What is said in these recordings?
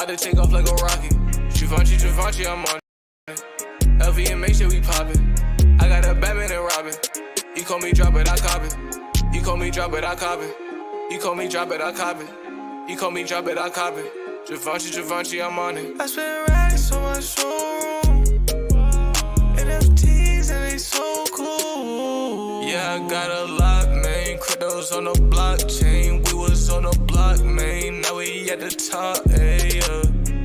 About to take off like a rocket. Givenchy, I'm on it. LV and make sure we poppin'. I got a Batman and Robin. You call me drop it, I cop it. You call me drop it, I cop it. You call me drop it, I cop it. You call me drop it, I cop it. Givenchy, I'm on it. I spent racks on my showroom. NFTs and they so cool. Yeah, I got a lot, man. Cryptos on the blockchain. We was on the block, man. Now we at the top, ayy,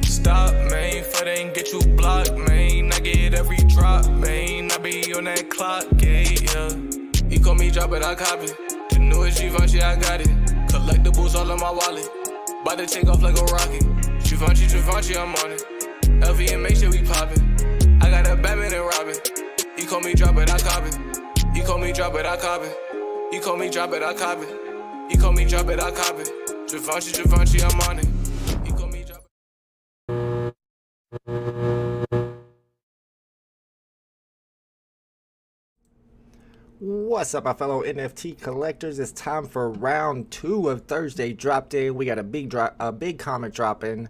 Stop, man. If I ain't get you blocked, man. I get every drop, man. I be on that clock, yeah. You call me drop it, I cop it. The newest Givenchy, I got it. Collectibles all in my wallet. About to take off like a rocket. Givenchy, I'm on it. LV and make sure we poppin'. I got a Batman and Robin. You call me drop it, I cop it. You call me drop it, I cop it. You call me drop it, I cop it. You call me drop it, I cop it. Givenchy, I'm on it. You call me drop it. What's up, my fellow NFT collectors? It's time for round 2 of Thursday Drop Day. We got a big comic dropping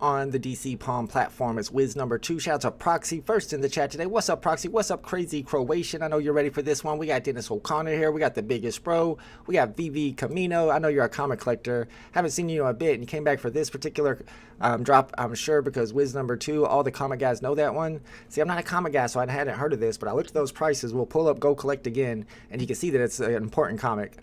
on the DC Palm platform. It's Whiz number 2. Shout out to Proxy first in the chat today. What's up, Proxy? What's up, Crazy Croatian? I know you're ready for this one. We got Dennis O'Connor here. We got the biggest bro. We got VV Camino. I know you're a comic collector. Haven't seen you in a bit, and you came back for this particular drop, I'm sure, because Whiz number 2, all the comic guys know that one. See, I'm not a comic guy, so I hadn't heard of this, but I looked at those prices. We'll pull up Go Collect again, and you can see that it's an important comic.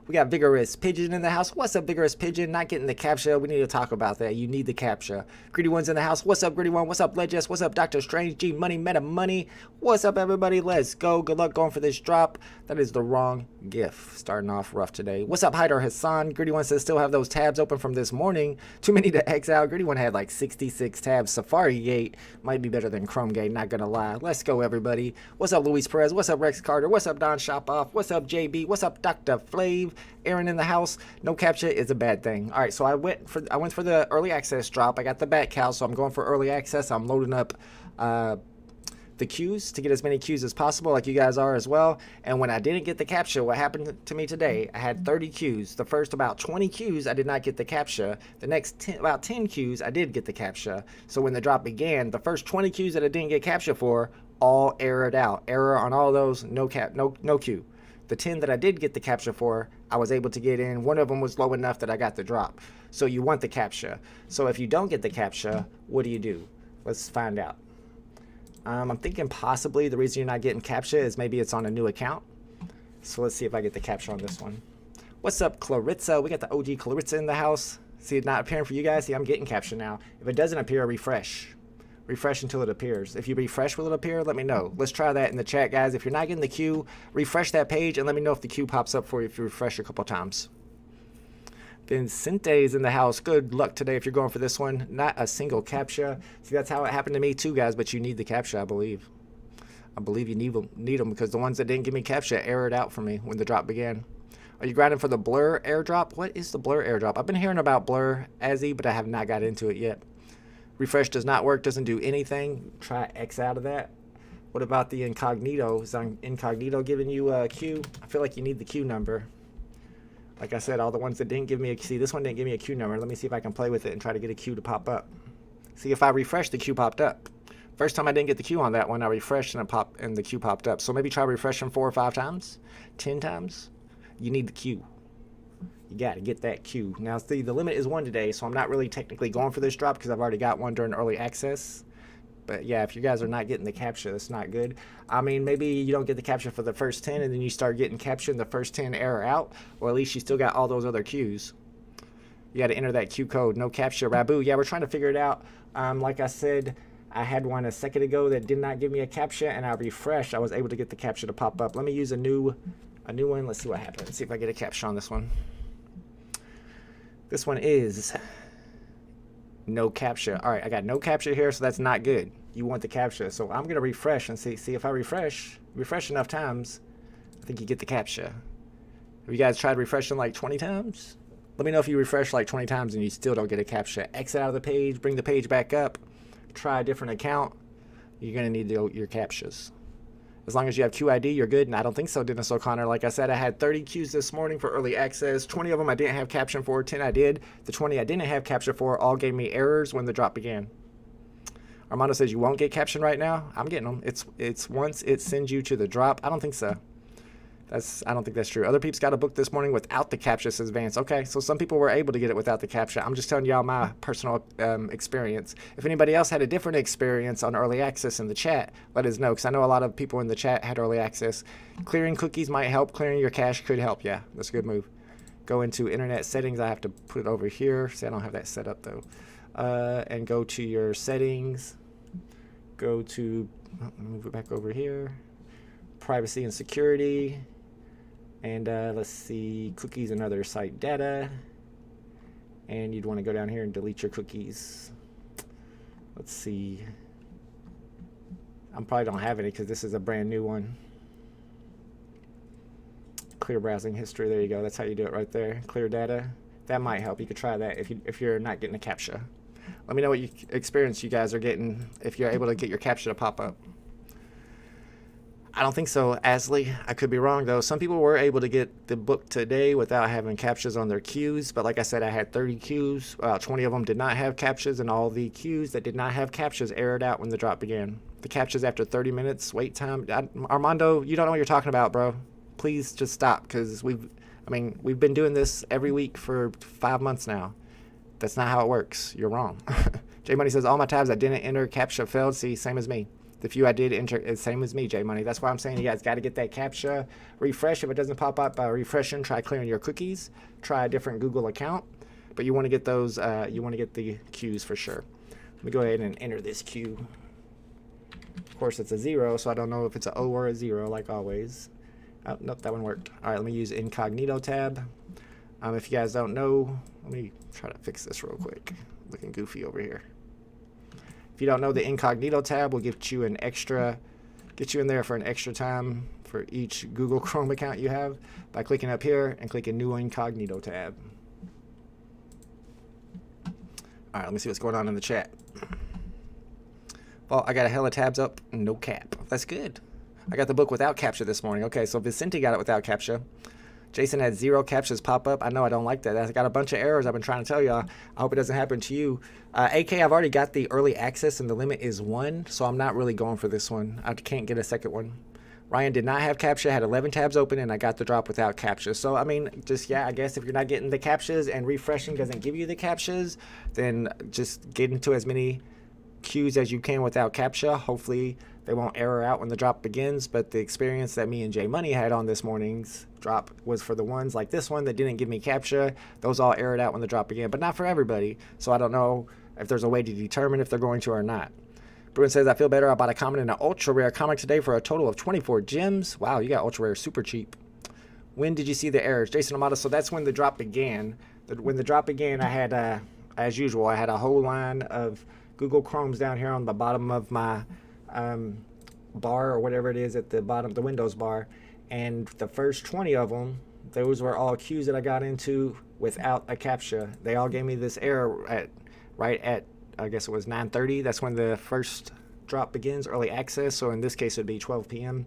We got Vigorous Pigeon in the house. What's up, Vigorous Pigeon? Not getting the captcha. We need to talk about that. You need the captcha. Greedy One's in the house. What's up, Greedy One? What's up, Legis? What's up, Dr. Strange? G Money, Meta Money. What's up, everybody? Let's go. Good luck going for this drop. That is the wrong GIF. Starting off rough today. What's up, Hyder Hassan? Greedy One says still have those tabs open from this morning. Too many to X out. Greedy One had like 66 tabs. Safari Gate might be better than Chrome Gate. Not gonna lie. Let's go, everybody. What's up, Luis Perez? What's up, Rex Carter? What's up, Don Shopoff? What's up, JB? What's up, Dr. Flav? Aaron in the house. No captcha is a bad thing. All right, so I went for the early access drop. I got the bat cow, so I'm going for early access. I'm loading up the queues to get as many queues as possible, like you guys are as well. And when I didn't get the captcha, what happened to me today? I had 30 queues. The first about 20 queues, I did not get the captcha. The next about 10 queues, I did get the captcha. So when the drop began, the first 20 queues that I didn't get captcha for, all errored out. Error on all those. No queue. The 10 that I did get the captcha for, I was able to get in. One of them was low enough that I got the drop. So you want the captcha. So if you don't get the captcha, what do? Let's find out. I'm thinking possibly the reason you're not getting captcha is maybe it's on a new account. So let's see if I get the captcha on this one. What's up, Clarissa? We got the OG Clarissa in the house. See it not appearing for you guys? See, I'm getting captcha now. If it doesn't appear, refresh. Refresh until it appears. If you refresh, will it appear? Let me know. Let's try that in the chat, guys. If you're not getting the queue, refresh that page and let me know if the queue pops up for you if you refresh a couple times. Vincente's in the house. Good luck today if you're going for this one. Not a single captcha. See, that's how it happened to me too, guys, but you need the captcha, I believe. I believe you need them because the ones that didn't give me captcha errored out for me when the drop began. Are you grinding for the Blur airdrop? What is the Blur airdrop? I've been hearing about Blur, Azzy, but I have not got into it yet. Refresh does not work, doesn't do anything. Try X out of that. What about the incognito? Is incognito giving you a queue? I feel like you need the queue number. Like I said, all the ones that didn't give me a queue, this one didn't give me a queue number. Let me see if I can play with it and try to get a queue to pop up. See, if I refresh, the queue popped up. First time I didn't get the queue on that one, I refreshed and the queue popped up. So maybe try refreshing 4 or 5 times, 10 times. You need the queue. You got to get that queue. Now, see, the limit is 1 today, so I'm not really technically going for this drop because I've already got one during early access. But yeah, if you guys are not getting the captcha, that's not good. I mean, maybe you don't get the captcha for the first 10 and then you start getting captcha and the first 10 error out, or at least you still got all those other queues. You got to enter that queue code. No captcha, Rabu. Yeah, we're trying to figure it out. Like I said, I had one a second ago that did not give me a captcha, and I refreshed. I was able to get the captcha to pop up. Let me use a new one. Let's see what happens. Let's see if I get a captcha on this one. This one is no captcha. All right, I got no captcha here, so that's not good. You want the captcha. So I'm going to refresh and see if I refresh enough times, I think you get the captcha. Have you guys tried refreshing like 20 times? Let me know if you refresh like 20 times and you still don't get a captcha. Exit out of the page, bring the page back up, try a different account. You're going to need your captchas. As long as you have QID, you're good. And I don't think so, Dennis O'Connor. Like I said, I had 30 Qs this morning for early access. 20 of them I didn't have caption for. 10 I did. The 20 I didn't have caption for all gave me errors when the drop began. Armando says you won't get caption right now. I'm getting them. It's once it sends you to the drop. I don't think so. I don't think that's true. Other peeps got a book this morning without the captcha, says Vance. Okay, so some people were able to get it without the captcha. I'm just telling y'all my personal experience. If anybody else had a different experience on early access in the chat, let us know, because I know a lot of people in the chat had early access. Clearing cookies might help. Clearing your cache could help. Yeah, that's a good move. Go into internet settings. I have to put it over here. See, I don't have that set up, though. And go to your settings. Go to, move it back over here. Privacy and security. And let's see, cookies and other site data. And you'd want to go down here and delete your cookies. Let's see. I probably don't have any because this is a brand new one. Clear browsing history. There you go. That's how you do it right there. Clear data. That might help. You could try that if you're not getting a captcha. Let me know what experience you guys are getting if you're able to get your captcha to pop up. I don't think so, Asley. I could be wrong, though. Some people were able to get the book today without having captchas on their queues. But like I said, I had 30 queues. 20 of them did not have captchas, and all the queues that did not have captchas errored out when the drop began. The captchas after 30 minutes wait time. Armando, you don't know what you're talking about, bro. Please just stop, because we've been doing this every week for 5 months now. That's not how it works. You're wrong. J Money says, all my tabs I didn't enter captcha failed. See, same as me. The few I did enter is same as me, J Money. That's why I'm saying you guys got to get that captcha. Refresh. If it doesn't pop up by refreshing, try clearing your cookies. Try a different Google account. But you want to get those, you want to get the queues for sure. Let me go ahead and enter this queue. Of course, it's a 0, so I don't know if it's an O or a 0, like always. Oh, nope, that one worked. All right, let me use incognito tab. If you guys don't know, let me try to fix this real quick. Looking goofy over here. If you don't know, the incognito tab will get you in there for an extra time for each Google Chrome account you have by clicking up here and clicking new incognito tab. All right, let me see what's going on in the chat. Well, I got a hella tabs up, no cap. That's good. I got the book without captcha this morning. Okay, so Vicente got it without captcha. Jason had 0 captchas pop up. I know I don't like that. I got a bunch of errors I've been trying to tell y'all. I hope it doesn't happen to you. AK, I've already got the early access and the limit is 1, so I'm not really going for this one. I can't get a second one. Ryan did not have captcha, had 11 tabs open, and I got the drop without captcha. So, I mean, just, yeah, I guess if you're not getting the captchas and refreshing doesn't give you the captchas, then just get into as many queues as you can without captcha. Hopefully they won't error out when the drop begins, but the experience that me and J Money had on this morning's drop was for the ones like this one that didn't give me captcha. Those all errored out when the drop began, but not for everybody. So I don't know if there's a way to determine if they're going to or not. Bruin says, I feel better. I bought a common and an ultra rare comic today for a total of 24 gems. Wow, you got ultra rare super cheap. When did you see the errors? Jason Amato, so that's when the drop began. When the drop began, I had, as usual, I had a whole line of Google Chromes down here on the bottom of my bar or whatever it is at the bottom of the Windows bar, and the first 20 of them, those were all queues that I got into without a captcha. They all gave me this error right at I guess it was 9:30. That's when the first drop begins, early access. So in this case, it'd be 12 p.m.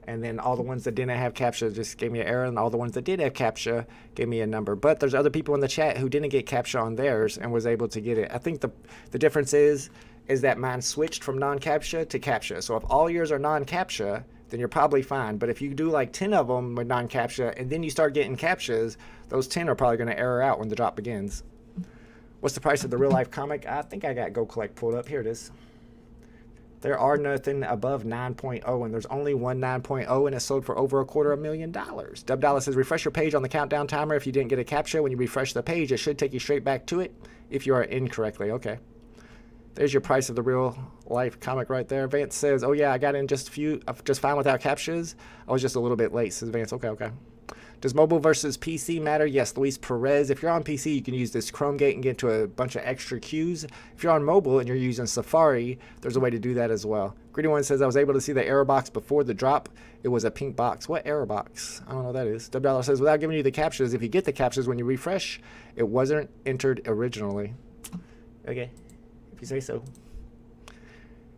And then all the ones that didn't have captcha just gave me an error, and all the ones that did have captcha gave me a number. But there's other people in the chat who didn't get captcha on theirs and was able to get it. I think the difference is that mine switched from non-captcha to captcha. So if all yours are non-captcha, then you're probably fine. But if you do like 10 of them with non-captcha and then you start getting captchas, those 10 are probably going to error out when the drop begins. What's the price of the real-life comic? I think I got Go Collect pulled up. Here it is. There are nothing above 9.0, and there's only one 9.0, and it's sold for over $250,000. Dub Dollar says, refresh your page on the countdown timer. If you didn't get a captcha, when you refresh the page, it should take you straight back to it if you are incorrectly. Okay. There's your price of the real-life comic right there. Vance says, oh, yeah, I got in just fine without captchas. I was just a little bit late, says Vance. Okay. Does mobile versus PC matter? Yes, Luis Perez. If you're on PC, you can use this Chrome gate and get to a bunch of extra queues. If you're on mobile and you're using Safari, there's a way to do that as well. Greedy One says, I was able to see the error box before the drop. It was a pink box. What error box? I don't know what that is. Dub Dollar says, without giving you the captchas, if you get the captchas when you refresh, it wasn't entered originally. Okay, if you say so.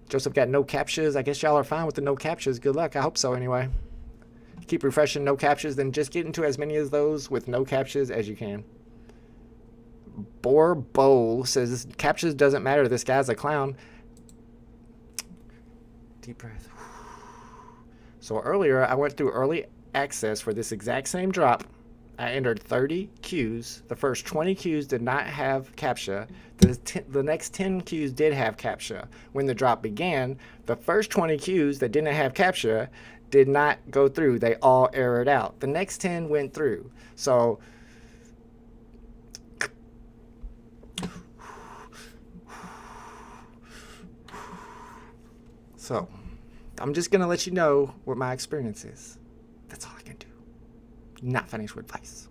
Joseph got no captures. I guess y'all are fine with the no captures. Good luck. I hope so anyway. Keep refreshing no captures, then just get into as many of those with no captures as you can. Bor Bowl says captures doesn't matter. This guy's a clown. Deep breath. So earlier I went through early access for this exact same drop. I entered 30 queues. The first 20 queues did not have CAPTCHA. The next 10 queues did have CAPTCHA. When the drop began, the first 20 queues that didn't have CAPTCHA did not go through. They all errored out. The next 10 went through. So I'm just going to let you know what my experience is. That's all I can do. Not financial advice.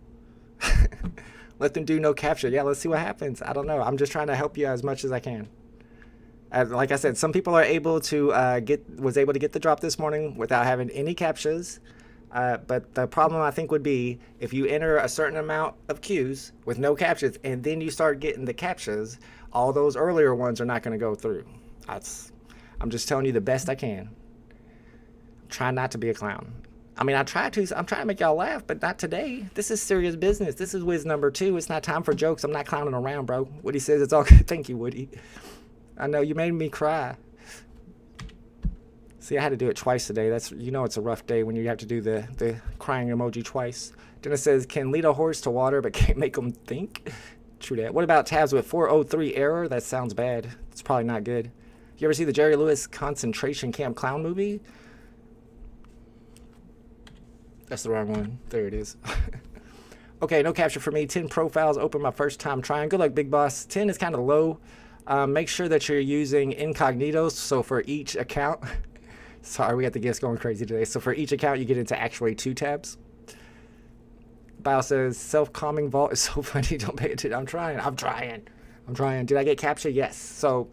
Let them do no capture. Yeah, let's see what happens. I don't know. I'm just trying to help you as much as I can. Like I said, some people are able to was able to get the drop this morning without having any captures. But the problem I think would be if you enter a certain amount of queues with no captures and then you start getting the captures, all those earlier ones are not going to go through. I'm just telling you the best I can. Try not to be a clown. I mean, I'm trying to make y'all laugh, but not today. This is serious business. This is Whiz number 2. It's not time for jokes. I'm not clowning around, bro. Woody says it's all good. Thank you, Woody. I know you made me cry. See, I had to do it twice today. That's, you know, it's a rough day when you have to do the crying emoji twice. Dennis says, can lead a horse to water but can't make him think. True that. What about tabs with 403 error? That sounds bad. It's probably not good. You ever see the Jerry Lewis concentration camp clown movie? That's the wrong one. There it is. Okay, no capture for me. 10 profiles open my first time trying. Good luck, big boss. 10 is kind of low. Make sure that you're using incognito. So for each account, sorry, we got the guests going crazy today. So for each account, you get into actually 2 tabs. Bio says, self-calming vault is so funny. Don't pay attention. I'm trying. Did I get capture? Yes. So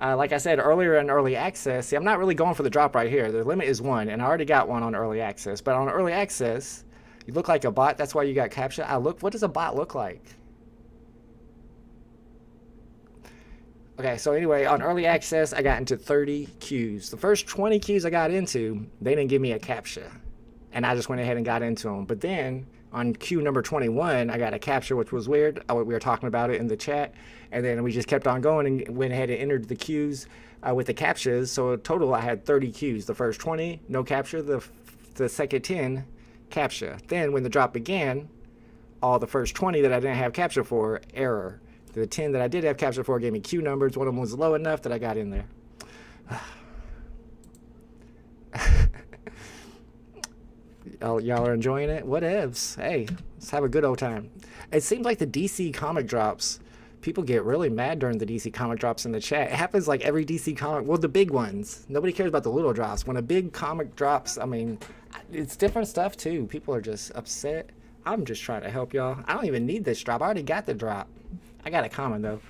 like I said earlier in early access, see, I'm not really going for the drop right here. The limit is 1, and I already got one on early access. But on early access, you look like a bot. That's why you got capture. What does a bot look like? Okay, so anyway, on early access, I got into 30 queues. The first 20 queues I got into, they didn't give me a capture. And I just went ahead and got into them. But then on queue number 21, I got a capture, which was weird. We were talking about it in the chat. And then we just kept on going and went ahead and entered the queues with the captures. So total, I had 30 queues. The first 20, no capture. The second 10, capture. Then when the drop began, all the first 20 that I didn't have capture for, error. The 10 that I did have capture for gave me queue numbers. One of them was low enough that I got in there. Y'all are enjoying it? Whatevs. Hey, let's have a good old time. It seems like the DC comic drops, people get really mad during the DC comic drops in the chat. It happens like every DC comic. Well, the big ones. Nobody cares about the little drops. When a big comic drops, I mean, it's different stuff too. People are just upset. I'm just trying to help y'all. I don't even need this drop. I already got the drop. I got a comment though.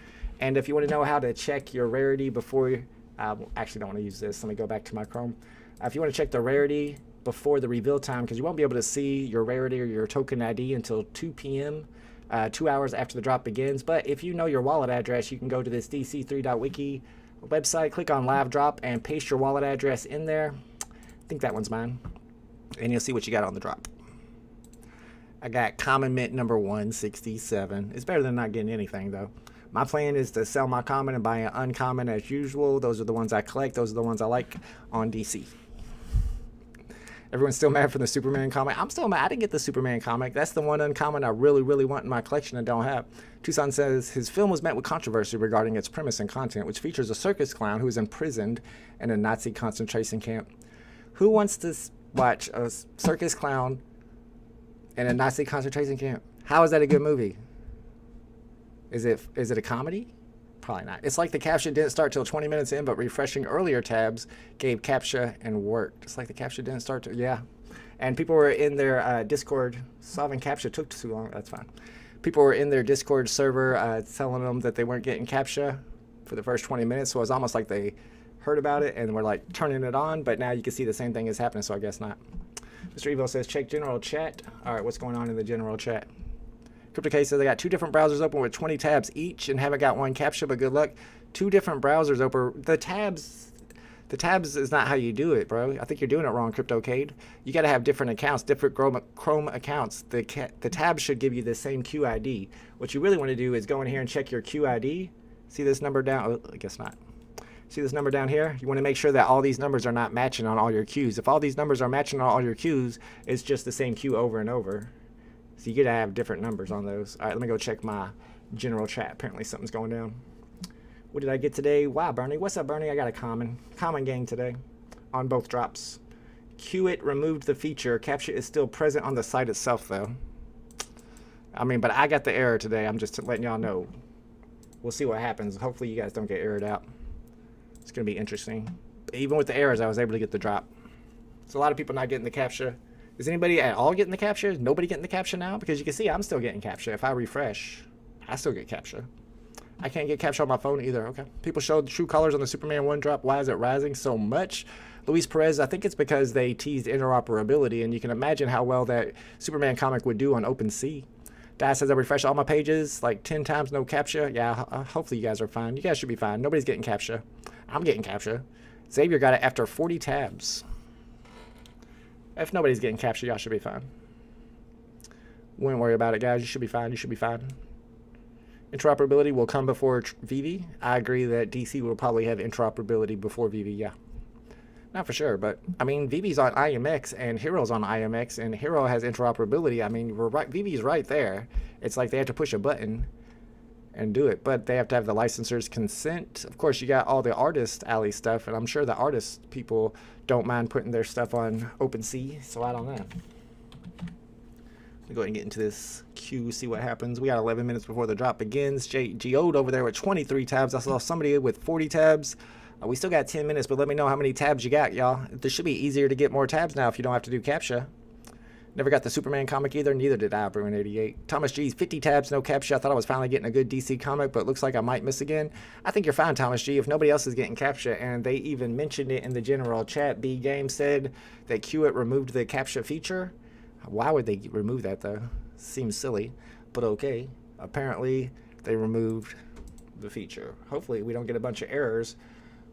And if you want to know how to check your rarity before, I actually don't want to use this. Let me go back to my Chrome. If you want to check the rarity before the reveal time, because you won't be able to see your rarity or your token ID until 2 p.m., 2 hours after the drop begins. But if you know your wallet address, you can go to this dc3.wiki website, click on live drop, and paste your wallet address in there. I think that one's mine. And you'll see what you got on the drop. I got common mint number 167. It's better than not getting anything, though. My plan is to sell my common and buy an uncommon as usual. Those are the ones I collect. Those are the ones I like on DC. Everyone's still mad for the Superman comic. I'm still mad. I didn't get the Superman comic. That's the one uncommon I really, really want in my collection and don't have. Tucson says his film was met with controversy regarding its premise and content, which features a circus clown who is imprisoned in a Nazi concentration camp. Who wants to watch a circus clown in a Nazi concentration camp? How is that a good movie? Is it a comedy? Probably not. It's like the capture didn't start till 20 minutes in, but refreshing earlier tabs gave capture and worked. It's like the capture didn't start till, yeah. And people were in their Discord, solving capture took too long, that's fine. People were in their Discord server telling them that they weren't getting capture for the first 20 minutes, so it was almost like they heard about it and were like turning it on, but now you can see the same thing is happening, so I guess not. Mr. Evo says, check general chat. All right, what's going on in the general chat? CryptoK says, I got 2 different browsers open with 20 tabs each and haven't got one capture, but good luck. 2 different browsers open. The tabs, The tabs is not how you do it, bro. I think you're doing it wrong, CryptoCade. You got to have different accounts, different Chrome accounts. The tabs should give you the same QID. What you really want to do is go in here and check your QID. See this number down? Oh, I guess not. See this number down here? You want to make sure that all these numbers are not matching on all your queues. If all these numbers are matching on all your queues, it's just the same queue over and over. So you got to have different numbers on those. All right, let me go check my general chat. Apparently something's going down. What did I get today? Wow, Bernie. What's up, Bernie? I got a common gang today on both drops. Qt removed the feature. Captcha is still present on the site itself, though. I mean, but I got the error today. I'm just letting y'all know. We'll see what happens. Hopefully you guys don't get errored out. It's going to be interesting. Even with the errors, I was able to get the drop. So a lot of people not getting the captcha. Is anybody at all getting the captcha? Is nobody getting the captcha now? Because you can see I'm still getting captcha. If I refresh, I still get captcha. I can't get captcha on my phone either. Okay. People showed true colors on the Superman 1 drop. Why is it rising so much? Luis Perez, I think it's because they teased interoperability, and you can imagine how well that Superman comic would do on OpenSea. Dad says I refresh all my pages like 10 times, no captcha. Yeah, hopefully you guys are fine. You guys should be fine. Nobody's getting captcha. I'm getting captcha. Xavier got it after 40 tabs. If nobody's getting captcha, y'all should be fine. Wouldn't worry about it, guys. You should be fine. You should be fine. Interoperability will come before VV. I agree that DC will probably have interoperability before VV, yeah. Not for sure, but, I mean, VV's on IMX and Hero's on IMX, and Hero has interoperability. I mean, we're right, VV's right there. It's like they have to push a button and do it, but they have to have the licensor's consent. Of course, you got all the artist alley stuff, and I'm sure the artist people don't mind putting their stuff on OpenSea, so I don't know. Go ahead and get into this queue, see what happens. We got 11 minutes before the drop begins. Geode over there with 23 tabs. I saw somebody with 40 tabs. We still got 10 minutes, but let me know how many tabs you got, y'all. This should be easier to get more tabs now if you don't have to do captcha. Never got the Superman comic either, neither did I, Bruin88. Thomas G's 50 tabs, no captcha. I thought I was finally getting a good DC comic, but looks like I might miss again. I think you're fine, Thomas G. If nobody else is getting captcha, and they even mentioned it in the general chat, B Game said that Qt removed the captcha feature. Why would they remove that, though? Seems silly, but okay. Apparently, they removed the feature. Hopefully, we don't get a bunch of errors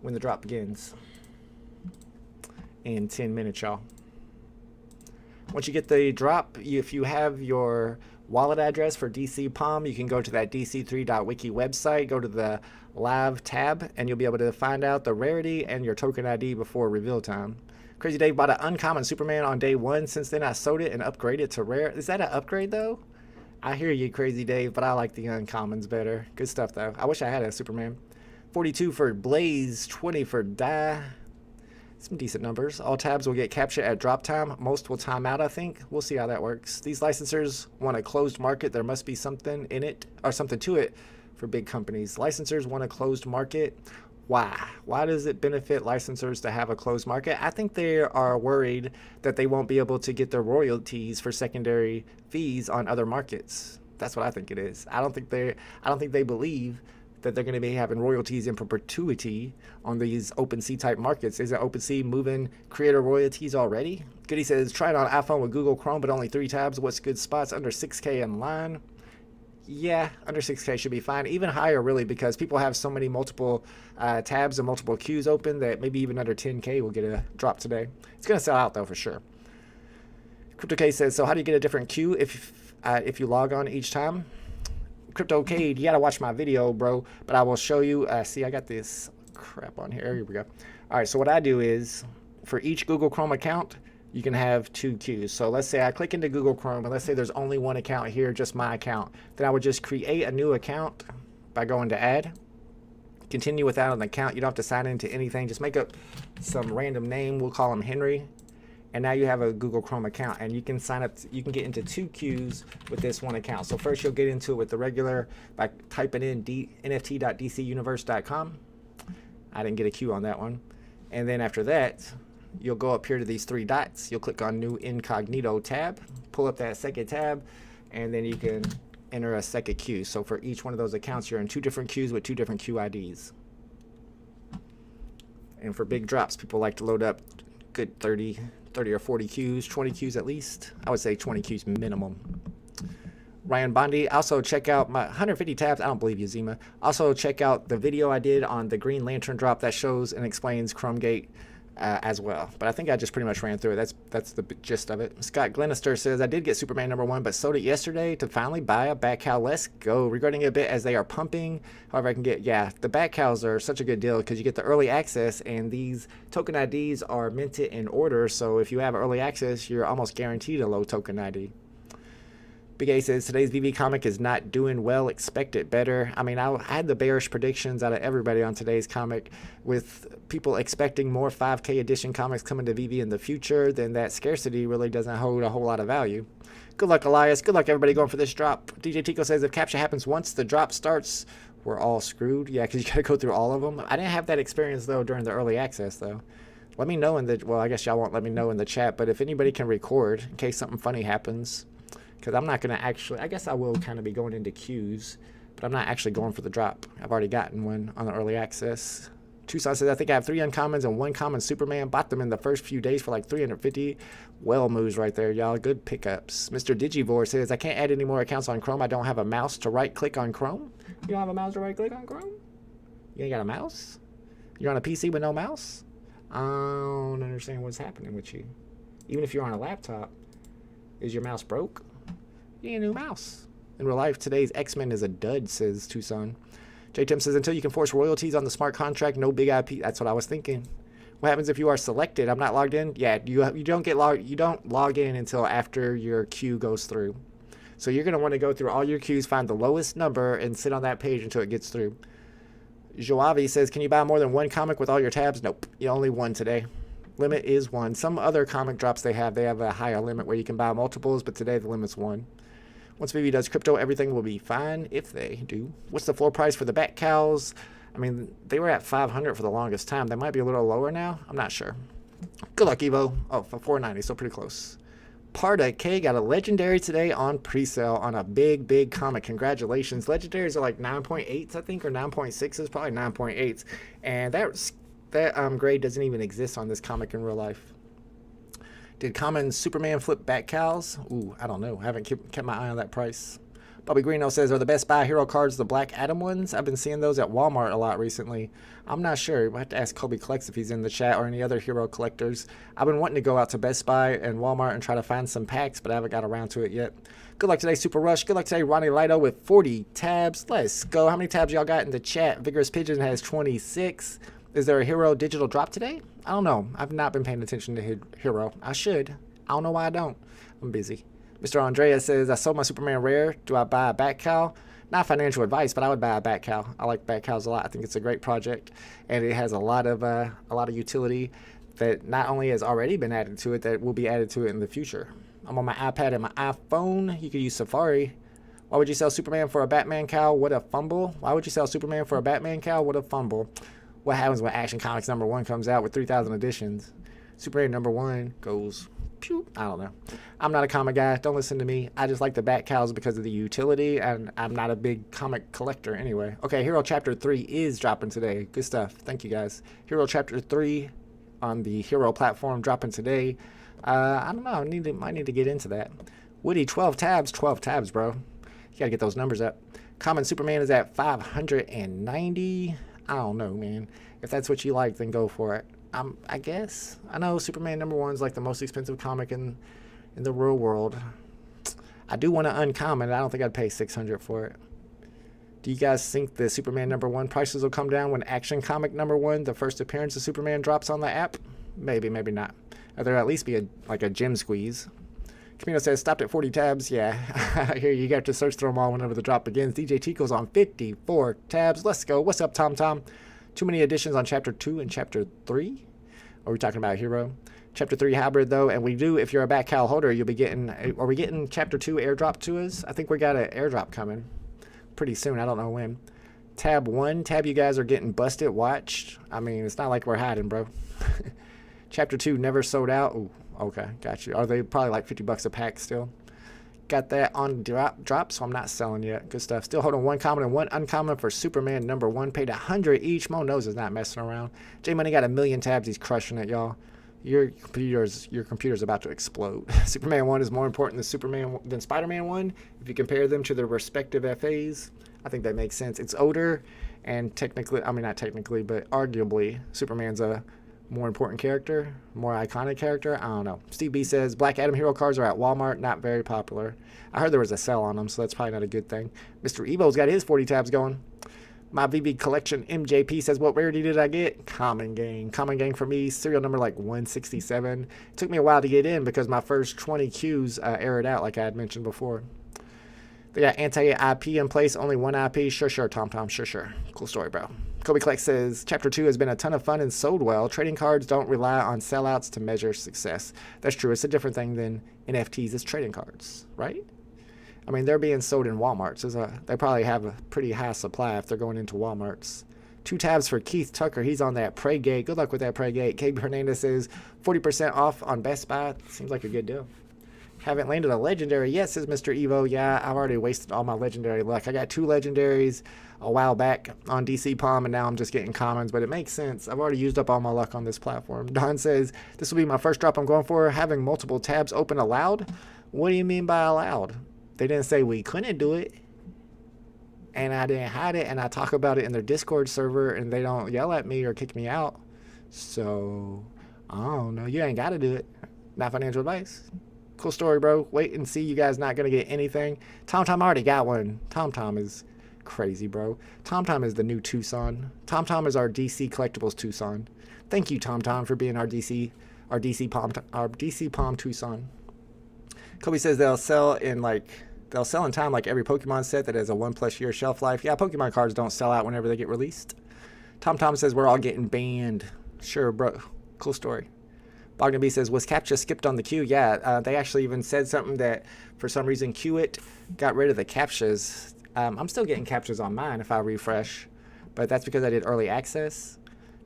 when the drop begins in 10 minutes, y'all. Once you get the drop, if you have your wallet address for DC Palm, you can go to that dc3.wiki website, go to the live tab, and you'll be able to find out the rarity and your token ID before reveal time. Crazy Dave bought an uncommon Superman on day 1. Since then, I sold it and upgraded to rare. Is that an upgrade, though? I hear you, Crazy Dave, but I like the uncommons better. Good stuff, though. I wish I had a Superman. 42 for Blaze, 20 for Die. Some decent numbers. All tabs will get captcha at drop time. Most will time out, I think. We'll see how that works. These licensors want a closed market. There must be something in it, or something to it, for big companies. Licensors want a closed market. Why? Why does it benefit licensors to have a closed market? I think they are worried that they won't be able to get their royalties for secondary fees on other markets. That's what I think it is. I don't think they believe that they're going to be having royalties in perpetuity on these OpenSea type markets. Isn't OpenSea moving creator royalties already? Goody says, try it on iPhone with Google Chrome, but only 3 tabs. What's good spots? Under 6K in line. Yeah, under 6K should be fine. Even higher, really, because people have so many multiple tabs and multiple queues open that maybe even under 10K will get a drop today. It's going to sell out, though, for sure. CryptoK says, so how do you get a different queue if you log on each time? CryptoCade, you got to watch my video, bro, but I will show you. See, I got this crap on here. Here we go. All right, so what I do is, for each Google Chrome account, you can have 2 queues. So let's say I click into Google Chrome, and let's say there's only one account here, just my account. Then I would just create a new account by going to add. Continue without an account. You don't have to sign into anything. Just make up some random name. We'll call him Henry. And now you have a Google Chrome account, and you can sign up. You can get into 2 queues with this one account. So first you'll get into it with the regular by typing in nft.dcuniverse.com. I didn't get a queue on that one. And then after that, you'll go up here to these 3 dots. You'll click on New Incognito tab, pull up that second tab, and then you can enter a second queue. So for each one of those accounts, you're in 2 different queues with 2 different queue IDs. And for big drops, people like to load up good 30 or 40 queues, 20 queues at least. I would say 20 queues minimum. Ryan Bondi. Also check out my 150 tabs. I don't believe you, Zima. Also check out the video I did on the Green Lantern drop that shows and explains Chromegate as well. But I think I just pretty much ran through it. That's the gist of it. Scott Glenister says, I did get Superman #1, but sold it yesterday to finally buy a Bat Cow. Let's go. Regretting it a bit as they are pumping. However, I can get, yeah, the Bat Cows are such a good deal because you get the early access, and these token IDs are minted in order. So if you have early access, you're almost guaranteed a low token ID. Big A says, today's VV comic is not doing well. Expect it better. I mean, I had the bearish predictions out of everybody on today's comic, with people expecting more 5K edition comics coming to VV in the future. Then that scarcity really doesn't hold a whole lot of value. Good luck, Elias. Good luck, everybody, going for this drop. DJ Tico says, if capture happens once the drop starts, we're all screwed. Yeah, because you got to go through all of them. I didn't have that experience, though, during the early access, though. Let me know in the, well, I guess y'all won't let me know in the chat, but if anybody can record in case something funny happens. Because I'm not going to actually, I guess I will kind of be going into queues, but I'm not actually going for the drop. I've already gotten one on the early access. Tucson says, I think I have 3 uncommons and 1 common Superman. Bought them in the first few days for like 350. Well moves right there, y'all. Good pickups. Mr. Digivore says, I can't add any more accounts on Chrome. I don't have a mouse to right click on Chrome. You don't have a mouse to right click on Chrome? You ain't got a mouse? You're on a PC with no mouse? I don't understand what's happening with you. Even if you're on a laptop, is your mouse broke? You need a new mouse. In real life, today's X-Men is a dud, says Tucson. J-Tim says, until you can force royalties on the smart contract, no big IP. That's what I was thinking. What happens if you are selected? I'm not logged in? Yeah, you don't log in until after your queue goes through. So you're going to want to go through all your queues, find the lowest number, and sit on that page until it gets through. Joavi says, can you buy more than 1 comic with all your tabs? Nope. You only 1 today. Limit is 1. Some other comic drops they have a higher limit where you can buy multiples, but today the limit's 1. Once VV does crypto, everything will be fine if they do. What's the floor price for the Bat Cows? I mean, they were at 500 for the longest time. They might be a little lower now. I'm not sure. Good luck, Evo. Oh, for 490, so pretty close. Parda K got a legendary today on pre-sale on a big comic. Congratulations. Legendaries are like 9.8s, I think, or 9.6s, probably 9.8s. And that grade doesn't even exist on this comic in real life. Did common Superman flip Bat Cows? Ooh, I don't know. I haven't kept my eye on that price. Bobby Greeno says, are the Best Buy hero cards the Black Adam ones? I've been seeing those at Walmart a lot recently. I'm not sure. We'll have to ask Kobe Collects if he's in the chat or any other hero collectors. I've been wanting to go out to Best Buy and Walmart and try to find some packs, but I haven't got around to it yet. Good luck today, Super Rush. Good luck today, Ronnie Lido with 40 tabs. Let's go. How many tabs y'all got in the chat? Vigorous Pigeon has 26. Is there a hero digital drop today? I don't know. I've not been paying attention to hero. I should. I don't know why I don't. I'm busy. Mr. Andrea says, I sold my Superman rare. Do I buy a Bat Cow? Not financial advice, but I would buy a Bat Cow. I like Bat Cows a lot. I think it's a great project, and it has a lot of utility that not only has already been added to it, that will be added to it in the future. I'm on my iPad and my iPhone. You could use Safari. Why would you sell Superman for a Batman cow? What a fumble. Why would you sell Superman for a Batman cow? What a fumble. What happens when Action Comics #1 comes out with 3,000 editions? Superman #1 goes, pew. I don't know. I'm not a comic guy. Don't listen to me. I just like the Bat Cows because of the utility, and I'm not a big comic collector anyway. Okay, Hero Chapter 3 is dropping today. Good stuff. Thank you, guys. Hero Chapter 3 on the Hero platform dropping today. I don't know. I might need to get into that. Woody, 12 tabs. 12 tabs, bro. You gotta get those numbers up. Common Superman is at 590. I don't know, man. If that's what you like, then go for it. I guess. I know Superman #1 is like the most expensive comic in the real world. I do want to uncommon. I don't think I'd pay 600 for it. Do you guys think the Superman #1 prices will come down when Action Comic #1, the first appearance of Superman, drops on the app? Maybe, maybe not. Or there'll at least be a gem squeeze. Camino says, stopped at 40 tabs. Yeah, I hear you got to search through them all whenever the drop begins. DJ Tico's on 54 tabs. Let's go. What's up, Tom Tom? Too many editions on Chapter 2 and Chapter 3? Are we talking about Hero? Chapter 3 hybrid, though, and we do, if you're a Bat Cow holder, you'll be getting, are we getting Chapter 2 airdrop to us? I think we got an airdrop coming pretty soon. I don't know when. Tab 1, tab you guys are getting busted. Watch. I mean, it's not like we're hiding, bro. Chapter 2 never sold out. Ooh, okay, got you. Are they probably like $50 a pack still? Got that on drop, so I'm not selling yet. Good stuff. Still holding 1 common and 1 uncommon for Superman #1. Paid 100 each. Mo knows is not messing around. J Money got 1,000,000 tabs. He's crushing it, y'all. your computer's about to explode. Superman 1 is more important than Spider-Man 1. If you compare them to their respective FAs, I think that makes sense. It's older, and technically, I mean not technically, but arguably, Superman's a more important character, more iconic character. I don't know. Steve B says Black Adam hero cards are at Walmart, not very popular. I heard there was a sale on them, so that's probably not a good thing. Mr. Evo's got his 40 tabs going. My VB collection MJP says, what rarity did I get? Common Gang. Common Gang for me, serial number like 167. It took me a while to get in because my first 20 Qs aired out, like I had mentioned before. They got anti-IP in place, only one IP. Sure, Tom, sure. Cool story, bro. Kobe Kleck says, Chapter 2 has been a ton of fun and sold well. Trading cards don't rely on sellouts to measure success. That's true. It's a different thing than NFTs. It's trading cards, right? I mean, they're being sold in Walmarts. They probably have a pretty high supply if they're going into Walmarts. 2 tabs for Keith Tucker. He's on that Prey Gate. Good luck with that Prey Gate. KB Hernandez says 40% off on Best Buy. Seems like a good deal. Haven't landed a legendary yet, says Mr. Evo. Yeah, I've already wasted all my legendary luck. I got 2 legendaries a while back on DC Palm, and now I'm just getting commons, but it makes sense. I've already used up all my luck on this platform. Don says, this will be my first drop I'm going for. Having multiple tabs open allowed? What do you mean by allowed? They didn't say we couldn't do it, and I didn't hide it, and I talk about it in their Discord server, and they don't yell at me or kick me out. So, I don't know. You ain't got to do it. Not financial advice. Cool story, bro. Wait and see. You guys not going to get anything. TomTom already got one. TomTom is crazy, bro. TomTom is the new Tucson. TomTom is our DC Collectibles Tucson. Thank you, TomTom, for being our DC Palm Tucson. Kobe says they'll sell in time like every Pokemon set that has a 1+ year shelf life. Yeah, Pokemon cards don't sell out whenever they get released. Tom says we're all getting banned. Sure, bro. Cool story. Bogdan B says, was CAPTCHA skipped on the queue? Yeah, they actually even said something that for some reason Qit got rid of the CAPTCHAs. I'm still getting CAPTCHAs on mine if I refresh, but that's because I did early access.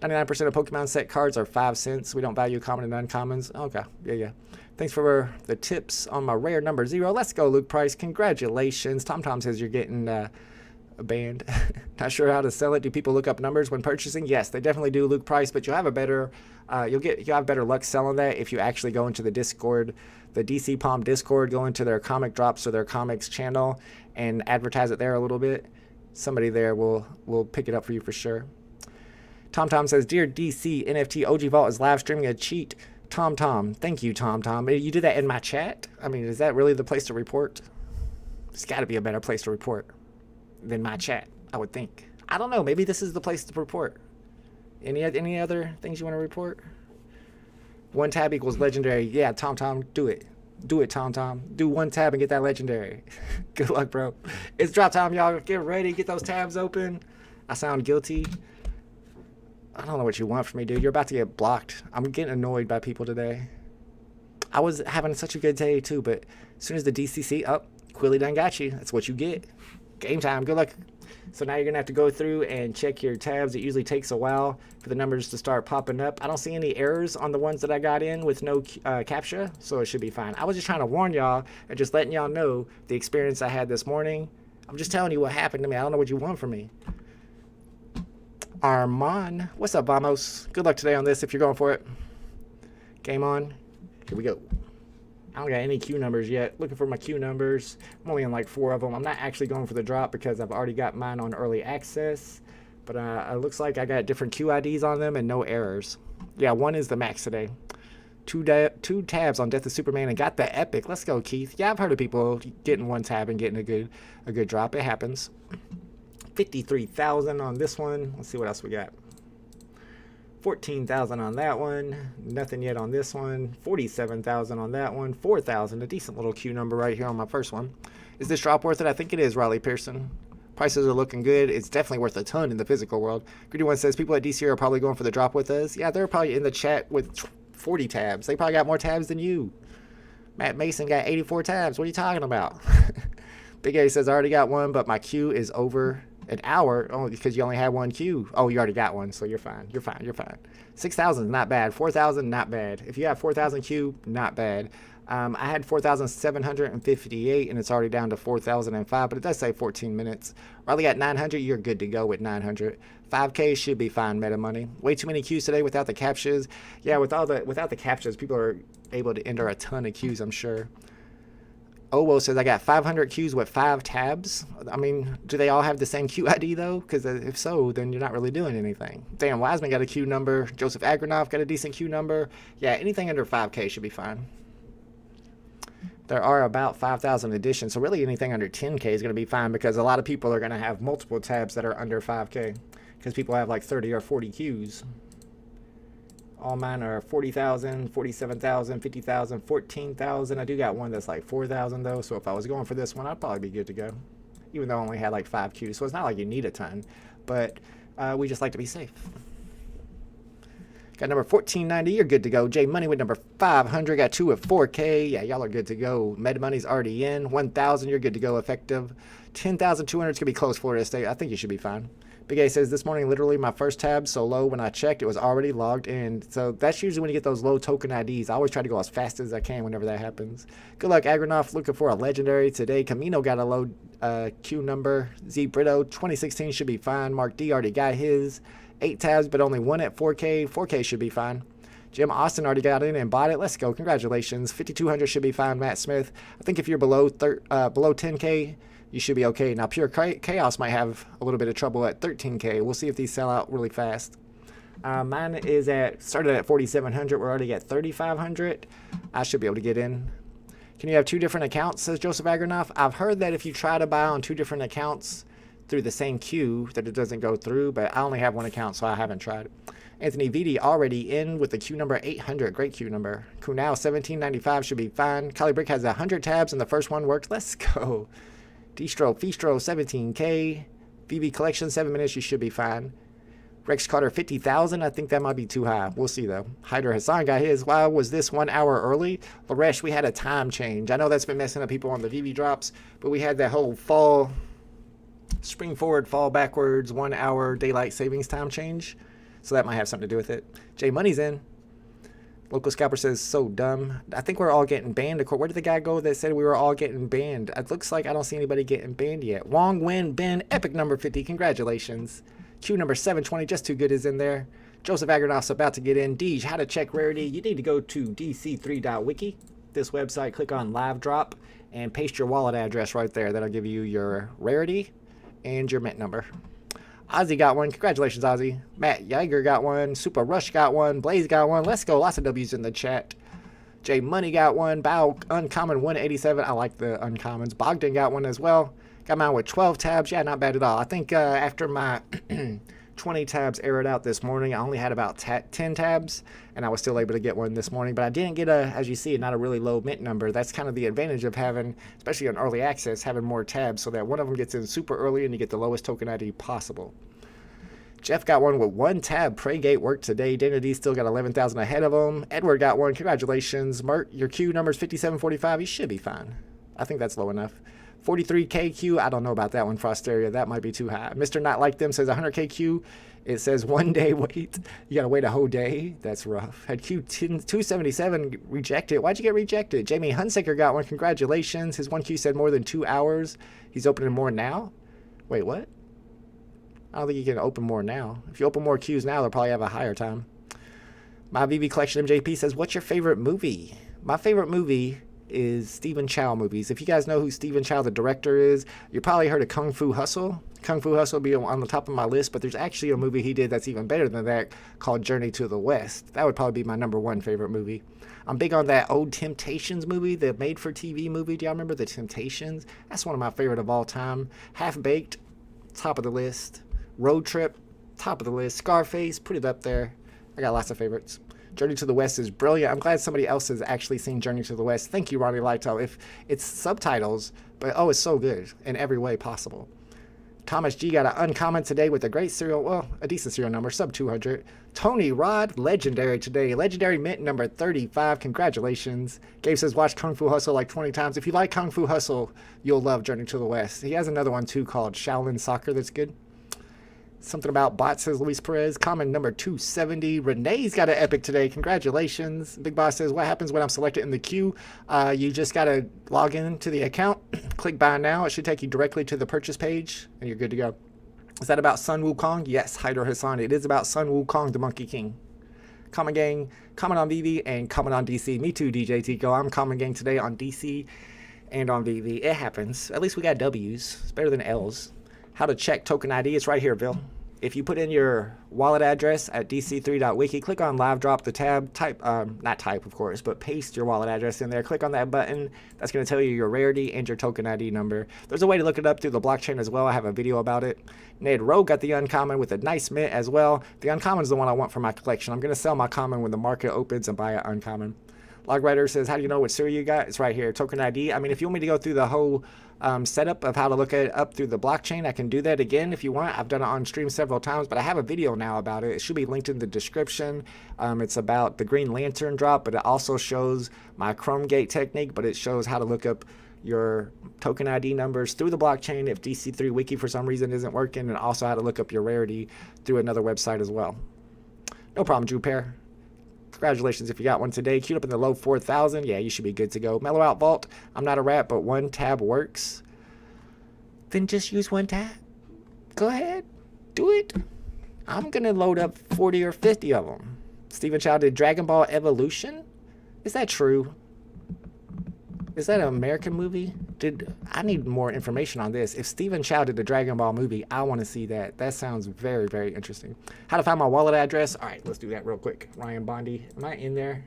99% of Pokemon set cards are 5 cents. We don't value common and uncommons. Okay, yeah. Thanks for the tips on my rare number 0. Let's go, Luke Price. Congratulations. Tom says you're getting banned. Not sure how to sell it. Do people look up numbers when purchasing? Yes, they definitely do, Luke Price, but you'll have better luck selling that if you actually go into the Discord, the DC Palm Discord, go into their comic drops or their comics channel and advertise it there a little bit. Somebody there will pick it up for you for sure. Tom says, dear DC, NFT OG Vault is live streaming a cheat. Tom, thank you, Tom. You did that in my chat? I mean, is that really the place to report? It's got to be a better place to report than my chat, I would think. I don't know. Maybe this is the place to report. Any other things you want to report? 1 tab equals legendary. Yeah, Tom, do it. Do it, Tom. Do 1 tab and get that legendary. Good luck, bro. It's drop time, y'all. Get ready. Get those tabs open. I sound guilty. I don't know what you want from me, dude. You're about to get blocked. I'm getting annoyed by people today. I was having such a good day, too, but as soon as the DCC up, Quilly done got you. That's what you get. Game time. Good luck. So now you're going to have to go through and check your tabs. It usually takes a while for the numbers to start popping up. I don't see any errors on the ones that I got in with no CAPTCHA, so it should be fine. I was just trying to warn y'all and just letting y'all know the experience I had this morning. I'm just telling you what happened to me. I don't know what you want from me. Armand, what's up, Vamos? Good luck today on this if you're going for it. Game on. Here we go. I don't got any Q numbers yet. Looking for my Q numbers. I'm only in like 4 of them. I'm not actually going for the drop because I've already got mine on early access. But it looks like I got different Q IDs on them and no errors. Yeah, 1 is the max today. 2 tabs on Death of Superman and got the epic. Let's go, Keith. Yeah, I've heard of people getting 1 tab and getting a good drop. It happens. 53,000 on this one. Let's see what else we got. 14,000 on that one. Nothing yet on this one. 47,000 on that one. 4,000. A decent little Q number right here on my first one. Is this drop worth it? I think it is, Riley Pearson. Prices are looking good. It's definitely worth a ton in the physical world. Greedy One says people at DC are probably going for the drop with us. Yeah, they're probably in the chat with 40 tabs. They probably got more tabs than you. Matt Mason got 84 tabs. What are you talking about? Big A says I already got 1, but my queue is over an hour only because you only had 1 queue. Oh, you already got 1, so you're fine. You're fine. 6,000 is not bad. 4,000, not bad. If you have 4,000 queue, not bad. I had 4,758 and it's already down to 4,005, but it does say 14 minutes. Riley at 900, you're good to go with 900. 5K should be fine, Meta Money. Way too many queues today without the captures. Yeah, without the captures, people are able to enter a ton of queues, I'm sure. Owo says, I got 500 queues with 5 tabs. I mean, do they all have the same queue ID, though? Because if so, then you're not really doing anything. Dan Wiseman got a queue number. Joseph Agronoff got a decent queue number. Yeah, anything under 5K should be fine. There are about 5,000 editions, so really anything under 10K is going to be fine because a lot of people are going to have multiple tabs that are under 5K because people have like 30 or 40 queues. All mine are 40,000, 47,000, 50,000, 14,000. I do got one that's like 4,000 though, so if I was going for this one, I'd probably be good to go. Even though I only had like 5 queues, so it's not like you need a ton, but we just like to be safe. Got number 1490, you're good to go. J Money with number 500, got 2 at 4K. Yeah, y'all are good to go. Med Money's already in. 1,000, you're good to go. Effective. 10,200 is going to be close, Florida State. I think you should be fine. Big A says, this morning, literally my first tab so low when I checked, it was already logged in. So that's usually when you get those low token IDs. I always try to go as fast as I can whenever that happens. Good luck, Agronoff. Looking for a legendary today. Camino got a low queue number. Z Brito, 2016 should be fine. Mark D already got his. 8 tabs, but only 1 at 4K. 4K should be fine. Jim Austin already got in and bought it. Let's go. Congratulations. 5,200 should be fine. Matt Smith. I think if you're below 10K, you should be okay. Now, Pure Chaos might have a little bit of trouble at 13K. We'll see if these sell out really fast. Mine is started at 4,700. We're already at 3,500. I should be able to get in. Can you have 2 different accounts, says Joseph Agronoff? I've heard that if you try to buy on 2 different accounts through the same queue, that it doesn't go through, but I only have 1 account, so I haven't tried. Anthony Vitti already in with the queue number 800. Great queue number. Kunal 1795 should be fine. Kali Brick has 100 tabs and the first one worked. Let's go. Distro Fistro 17K. VV Collection 7 minutes. You should be fine. Rex Carter 50,000. I think that might be too high. We'll see though. Hyder Hassan got his. Why was this 1 hour early? Laresh, we had a time change. I know that's been messing up people on the VV drops, but we had that whole spring forward, fall backwards, 1 hour daylight savings time change. So that might have something to do with it. J Money's in. Local Scalper says, so dumb. I think we're all getting banned. Where did the guy go that said we were all getting banned? It looks like I don't see anybody getting banned yet. Wong Win Ben, epic number 50. Congratulations. Q number 720, just too good is in there. Joseph Agronoff's about to get in. Deej, how to check rarity. You need to go to dc3.wiki. This website, click on live drop and paste your wallet address right there. That'll give you your rarity and your mint number. Ozzy got one. Congratulations, Ozzy. Matt Yeager got one. Super Rush got one. Blaze got one. Let's go. Lots of W's in the chat. J Money got one. Bow Uncommon 187. I like the uncommons. Bogdan got one as well. Got mine with 12 tabs. Yeah, not bad at all. I think after my 20 tabs aired out this morning, I only had about 10 tabs, and I was still able to get one this morning. But I didn't get as you see, not a really low mint number. That's kind of the advantage of having, especially on early access, having more tabs so that one of them gets in super early and you get the lowest token ID possible. Jeff got one with 1 tab. Praygate worked today. Dana D still got 11,000 ahead of him. Edward got one. Congratulations. Mert, your queue number is 5745. You should be fine. I think that's low enough. 43K queue. I don't know about that one, Frosteria. That might be too high. Mr. Not Like Them says 100K queue. It says 1 day wait. You got to wait a whole day. That's rough. Had queue 277 rejected. Why'd you get rejected? Jamie Hunsaker got one. Congratulations. His 1 queue said more than 2 hours. He's opening more now. Wait, what? I don't think you can open more now. If you open more queues now, they'll probably have a higher time. My VV Collection MJP says, what's your favorite movie? My favorite movie is Stephen Chow movies. If you guys know who Stephen Chow, the director, is, you probably heard of Kung Fu Hustle. Kung Fu Hustle will be on the top of my list, but there's actually a movie he did that's even better than that called Journey to the West. That would probably be my #1 favorite movie. I'm big on that old Temptations movie, the made-for-TV movie. Do y'all remember The Temptations? That's one of my favorite of all time. Half-Baked, top of the list. Road Trip, top of the list. Scarface, put it up there. I got lots of favorites. Journey to the West is brilliant. I'm glad somebody else has actually seen Journey to the West. Thank you, Ronnie Lightow. If it's subtitles, but it's so good in every way possible. Thomas G got an uncommon today with a great serial, well, a decent serial number, sub 200. Tony Rod, legendary today. Legendary mint number 35. Congratulations. Gabe says, watch Kung Fu Hustle like 20 times. If you like Kung Fu Hustle, you'll love Journey to the West. He has another one too called Shaolin Soccer that's good. Something about bots, says Luis Perez. Comment number 270. Renee's got an epic today. Congratulations. Big Boss says, what happens when I'm selected in the queue? You just got to log in to the account, click buy now. It should take you directly to the purchase page, and you're good to go. Is that about Sun Wukong? Yes, Hydro Hassan. It is about Sun Wukong, the Monkey King. Common Gang, comment on VV, and comment on DC. Me too, DJ Tico. I'm Common Gang today on DC and on VV. It happens. At least we got W's. It's better than L's. How to check token ID. It's right here, Bill. If you put in your wallet address at dc3.wiki, click on live drop the tab, type, not type of course, but paste your wallet address in there. Click on that button. That's going to tell you your rarity and your token ID number. There's a way to look it up through the blockchain as well. I have a video about it. Ned Rowe got the uncommon with a nice mint as well. The uncommon is the one I want for my collection. I'm going to sell my common when the market opens and buy an uncommon. Logwriter says, how do you know what serial you got? It's right here, token ID. I mean, if you want me to go through the whole setup of how to look it up through the blockchain, I can do that again if you want. I've done it on stream several times, but I have a video now about it. It should be linked in the description. It's about the Green Lantern drop, but it also shows my Chrome Gate technique, but it shows how to look up your token ID numbers through the blockchain if DC3 Wiki for some reason isn't working, and also how to look up your rarity through another website as well. No problem, Drew Pear. Congratulations if you got one today. Queued up in the low 4,000. Yeah, you should be good to go. Mellow Out Vault. I'm not a rat, but one tab works. Then just use one tab. Go ahead. Do it. I'm going to load up 40 or 50 of them. Stephen Chow did Dragon Ball Evolution? Is that true? Is that an American movie? I need more information on this. If Stephen Chow did the Dragon Ball movie, I want to see that. That sounds very, very interesting. How to find my wallet address? All right, let's do that real quick. Ryan Bondi, am I in there?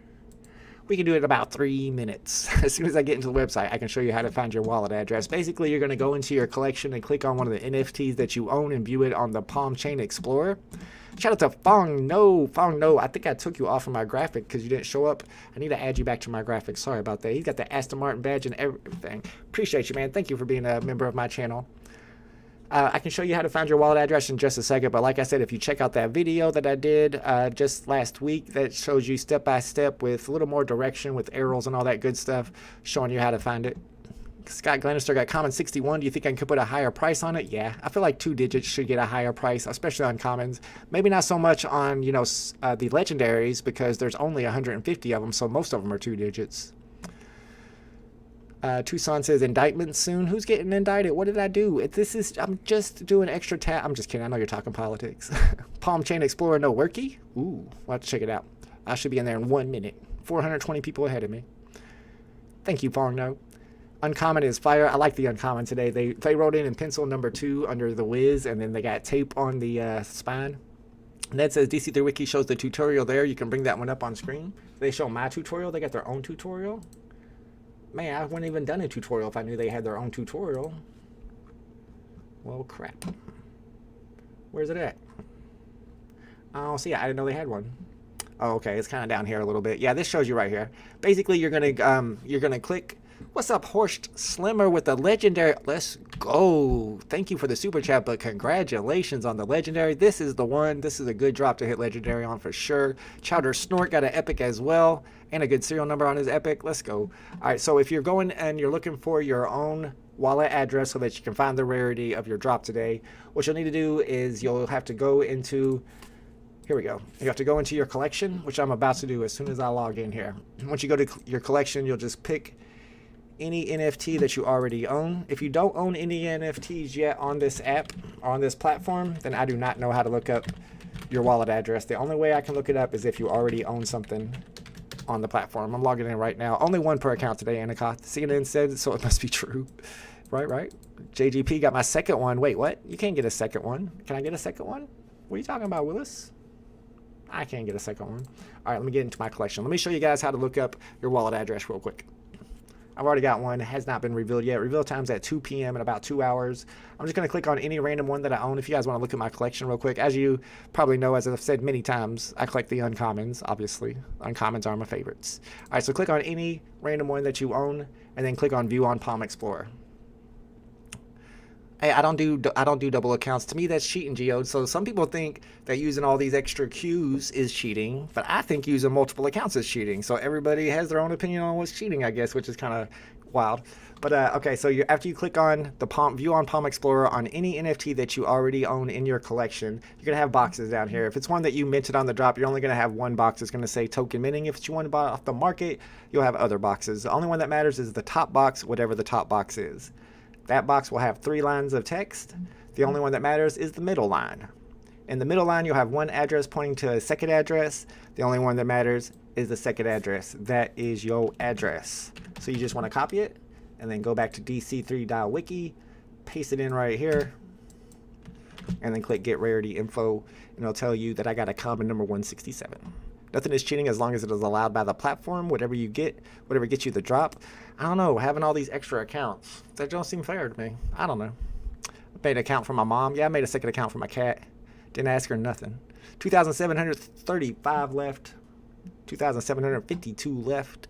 We can do it in about 3 minutes. As soon as I get into the website, I can show you how to find your wallet address. Basically, you're going to go into your collection and click on one of the NFTs that you own and view it on the Palm Chain Explorer. Shout out to Fong No. Fong No, I think I took you off of my graphic because you didn't show up. I need to add you back to my graphic. Sorry about that. He's got the Aston Martin badge and everything. Appreciate you, man. Thank you for being a member of my channel. I can show you how to find your wallet address in just a second, but like I said, if you check out that video that I did just last week, that shows you step by step with a little more direction with arrows and all that good stuff, showing you how to find it. Scott Glenister got comment 61. Do you think I could put a higher price on it? Yeah, I feel like 2 digits should get a higher price, especially on commons. Maybe not so much on, you know, the legendaries, because there's only 150 of them, so most of them are 2 digits. Tucson says indictment soon. Who's getting indicted? What did I do? I'm just doing extra tab. I'm just kidding. I know you're talking politics. Palm Chain Explorer no worky. Ooh, we'll have to check it out. I should be in there in 1 minute. 420 people ahead of me. Thank you, Fong No. Uncommon is fire. I like the uncommon today. They wrote in pencil number 2 under the Whiz, and then they got tape on the spine. Ned says DC3 Wiki shows the tutorial there. You can bring that one up on screen. They show my tutorial. They got their own tutorial. Man, I wouldn't even done a tutorial if I knew they had their own tutorial. Well, crap. Where's it at? I don't see it. I didn't know they had one. Oh, okay. It's kind of down here a little bit. Yeah, this shows you right here. Basically, you're gonna click. What's up, Horst Slimmer with the legendary? Let's go. Thank you for the super chat, but congratulations on the legendary. This is the one. This is a good drop to hit legendary on for sure. Chowder Snort got an epic as well, and a good serial number on his epic. Let's go. All right, so if you're going and you're looking for your own wallet address so that you can find the rarity of your drop today, what you'll need to do is you'll have to go into, here we go. You have to go into your collection, which I'm about to do as soon as I log in here. Once you go to your collection, you'll just pick any NFT that you already own. If you don't own any NFTs yet on this app, on this platform, then I do not know how to look up your wallet address. The only way I can look it up is if you already own something on the platform. I'm logging in right now. Only one per account today, Annika. CNN said, so it must be true. Right. JGP got my second one. Wait, what? You can't get a second one. Can I get a second one? What are you talking about, Willis? I can't get a second one. All right, let me get into my collection. Let me show you guys how to look up your wallet address real quick. I've already got one. It has not been revealed yet. Reveal time's at 2 p.m. in about 2 hours. I'm just going to click on any random one that I own. If you guys want to look at my collection real quick. As you probably know, as I've said many times, I collect the uncommons, obviously. Uncommons are my favorites. All right, so click on any random one that you own, and then click on View on Palm Explorer. Hey, I don't do double accounts. To me, that's cheating, Geode. So some people think that using all these extra Qs is cheating, but I think using multiple accounts is cheating. So everybody has their own opinion on what's cheating, I guess, which is kind of Wild. But okay, so after you click on the view on Palm Explorer on any NFT that you already own in your collection, you're gonna have boxes down here. If it's one that you minted on the drop, you're only gonna have one box. It's gonna say token minting. If it's one bought off the market, you'll have other boxes. The only one that matters is the top box, whatever the top box is. That box will have 3 lines of text. The only one that matters is the middle line. In the middle line, you'll have one address pointing to a second address. The only one that matters is the second address. That is your address. So you just want to copy it and then go back to dc3.wiki, paste it in right here, and then click get rarity info, and it'll tell you that I got a common number 167. Nothing is cheating as long as it is allowed by the platform. Whatever you get, whatever gets you the drop. I don't know, having all these extra accounts, that don't seem fair to me. I don't know. I made an account for my mom. Yeah, I made a second account for my cat. Didn't ask her nothing. 2,735 left. 2,752 left.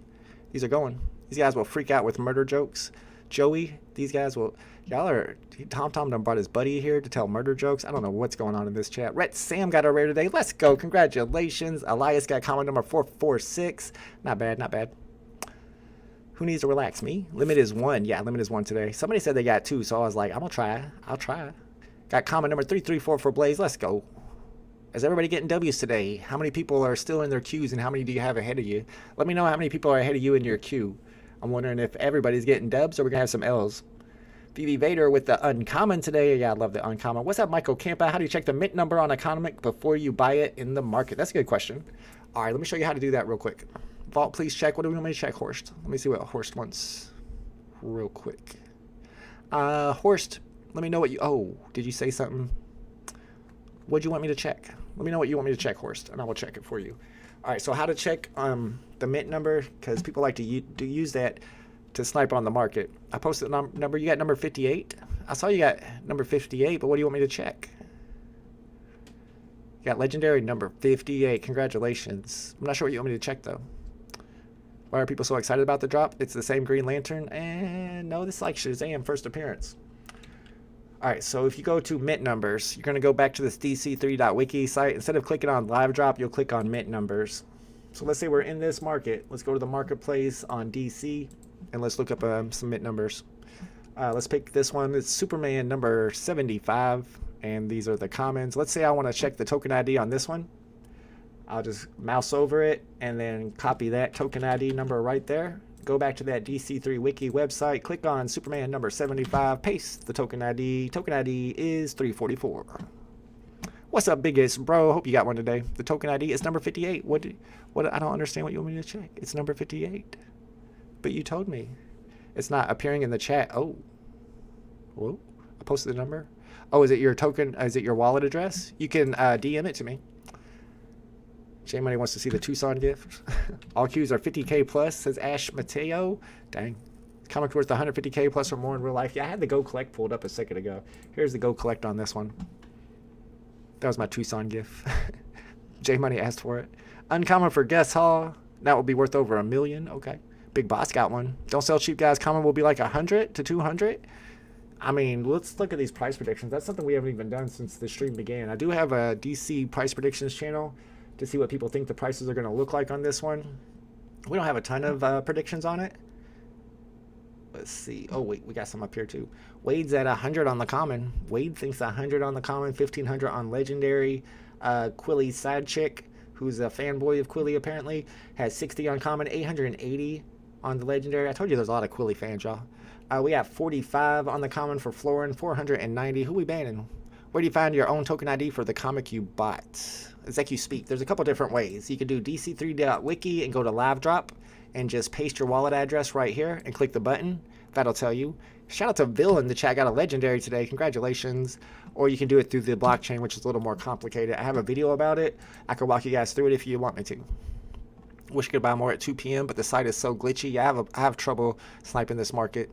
These are going. These guys will freak out with murder jokes. Joey, these guys will. Y'all are. Tom done brought his buddy here to tell murder jokes. I don't know what's going on in this chat. Rhett Sam got a rare today. Let's go. Congratulations. Elias got comment number 446. Not bad, not bad. Who needs to relax? Me? Limit is 1. Yeah, limit is 1 today. Somebody said they got 2, so I was like, I'm going to try. I'll try. Got comment number 334 for Blaze. Let's go. Is everybody getting W's today? How many people are still in their queues, and how many do you have ahead of you? Let me know how many people are ahead of you in your queue. I'm wondering if everybody's getting dubs or we're going to have some L's. VV Vader with the uncommon today. Yeah, I love the uncommon. What's up, Michael Campa? How do you check the mint number on a comic before you buy it in the market? That's a good question. All right, let me show you how to do that real quick. Vault, please check. What do we want me to check, Horst? Let me see what Horst wants real quick. Horst, let me know what you... Oh, did you say something? What do you want me to check? Let me know what you want me to check, Horst, and I will check it for you. All right, so how to check the mint number, because people like to use that to snipe on the market. I posted the number. You got number 58? I saw you got number 58, but what do you want me to check? You got legendary number 58. Congratulations. I'm not sure what you want me to check, though. Why are people so excited about the drop? It's the same Green Lantern. And no, this is like Shazam first appearance. All right, so if you go to mint numbers, you're going to go back to this dc3.wiki site. Instead of clicking on live drop, you'll click on mint numbers. So let's say we're in this market. Let's go to the marketplace on DC, and let's look up some mint numbers. Let's pick this one. It's Superman number 75, and these are the commons. Let's say I want to check the token ID on this one. I'll just mouse over it and then copy that token ID number right there. Go back to that DC3 Wiki website, click on Superman number 75, paste the token ID. Token ID is 344. What's up, biggest bro? Hope you got one today. The token ID is number 58. What? I don't understand what you want me to check. It's number 58. But you told me. It's not appearing in the chat. Oh. Whoa. I posted the number. Oh, is it your token? Is it your wallet address? You can DM it to me. J Money wants to see the Tucson gift. All queues are 50K plus, says Ash Mateo. Dang. Comic worth 150K plus or more in real life. Yeah, I had the Go Collect pulled up a second ago. Here's the Go Collect on this one. That was my Tucson gift. J Money asked for it. Uncommon for Guest Hall. That will be worth over $1 million. Okay. Big Boss got one. Don't sell cheap, guys. Common will be like 100 to 200. I mean, let's look at these price predictions. That's something we haven't even done since the stream began. I do have a DC price predictions channel to see what people think the prices are going to look like on this one. We don't have a ton of predictions on it. Let's see. Oh, wait, we got some up here too. Wade's at 100 on the common. Wade thinks 100 on the common, 1,500 on legendary. Quilly's side chick, who's a fanboy of Quilly apparently, has 60 on common, 880 on the legendary. I told you there's a lot of Quilly fans, y'all. We got 45 on the common for Florin, 490. Who we banning? Where do you find your own token ID for the comic you bought? It's like you speak. There's a couple different ways. You can do dc3.wiki and go to live drop and just paste your wallet address right here and click the button. That'll tell you. Shout out to Bill in the chat. Got a legendary today. Congratulations. Or you can do it through the blockchain, which is a little more complicated. I have a video about it. I can walk you guys through it if you want me to. Wish I could buy more at 2 p.m., but the site is so glitchy. Yeah, I have trouble sniping this market.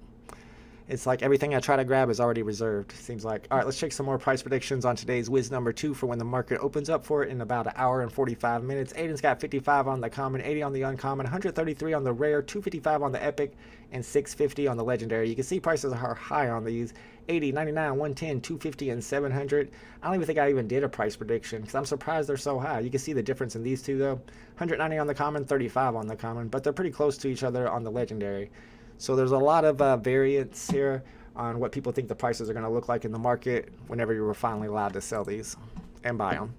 It's like everything I try to grab is already reserved, seems like. All right, let's check some more price predictions on today's Whiz number 2 for when the market opens up for it in about an hour and 45 minutes. Aiden's got 55 on the common, 80 on the uncommon, 133 on the rare, 255 on the epic, and 650 on the legendary. You can see prices are high on these. 80, 99, 110, 250, and 700. I don't even think I even did a price prediction because I'm surprised they're so high. You can see the difference in these two, though. 190 on the common, 35 on the common, but they're pretty close to each other on the legendary. So there's a lot of variance here on what people think the prices are going to look like in the market whenever you were finally allowed to sell these and buy them.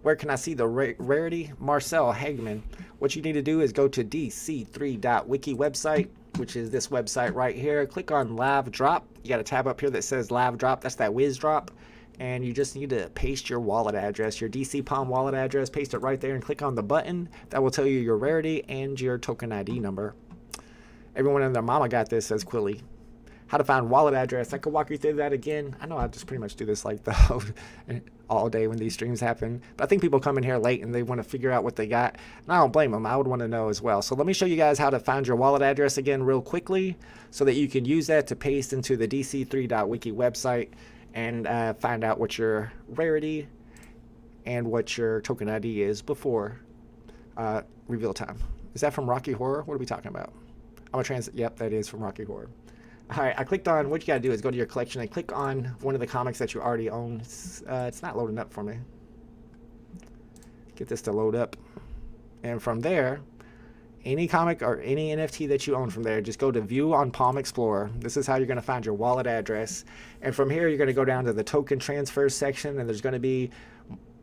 Where can I see the rarity? Marcel Hagman. What you need to do is go to dc3.wiki website, which is this website right here. Click on live drop. You got a tab up here that says live drop. That's that Whiz drop. And you just need to paste your wallet address, your DC Palm wallet address, paste it right there and click on the button. That will tell you your rarity and your token ID number. Everyone and their mama got this, says Quilly. How to find wallet address. I could walk you through that again. I know I just pretty much do this like all day when these streams happen. But I think people come in here late and they want to figure out what they got. And I don't blame them. I would want to know as well. So let me show you guys how to find your wallet address again real quickly so that you can use that to paste into the dc3.wiki website and find out what your rarity and what your token ID is before reveal time. Is that from Rocky Horror? What are we talking about? Yep, that is from Rocky Horror. All right, I clicked on, what you got to do is go to your collection and click on one of the comics that you already own. It's not loading up for me. Get this to load up. And from there, any comic or any NFT that you own from there, just go to View on Palm Explorer. This is how you're going to find your wallet address. And from here, you're going to go down to the token transfers section, and there's going to be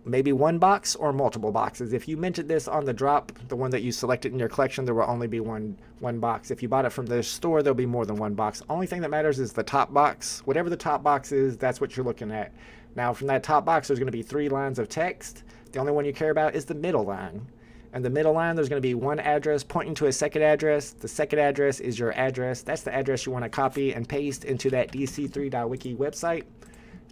maybe one box or multiple boxes. If you minted this on the drop, the one that you selected in your collection, there will only be one box. If you bought it from the store, there'll be more than one box. Only thing that matters is the top box. Whatever the top box is, that's what you're looking at. Now, from that top box, there's going to be 3 lines of text. The only one you care about is the middle line. And the middle line, there's going to be one address pointing to a second address. The second address is your address. That's the address you want to copy and paste into that dc3.wiki website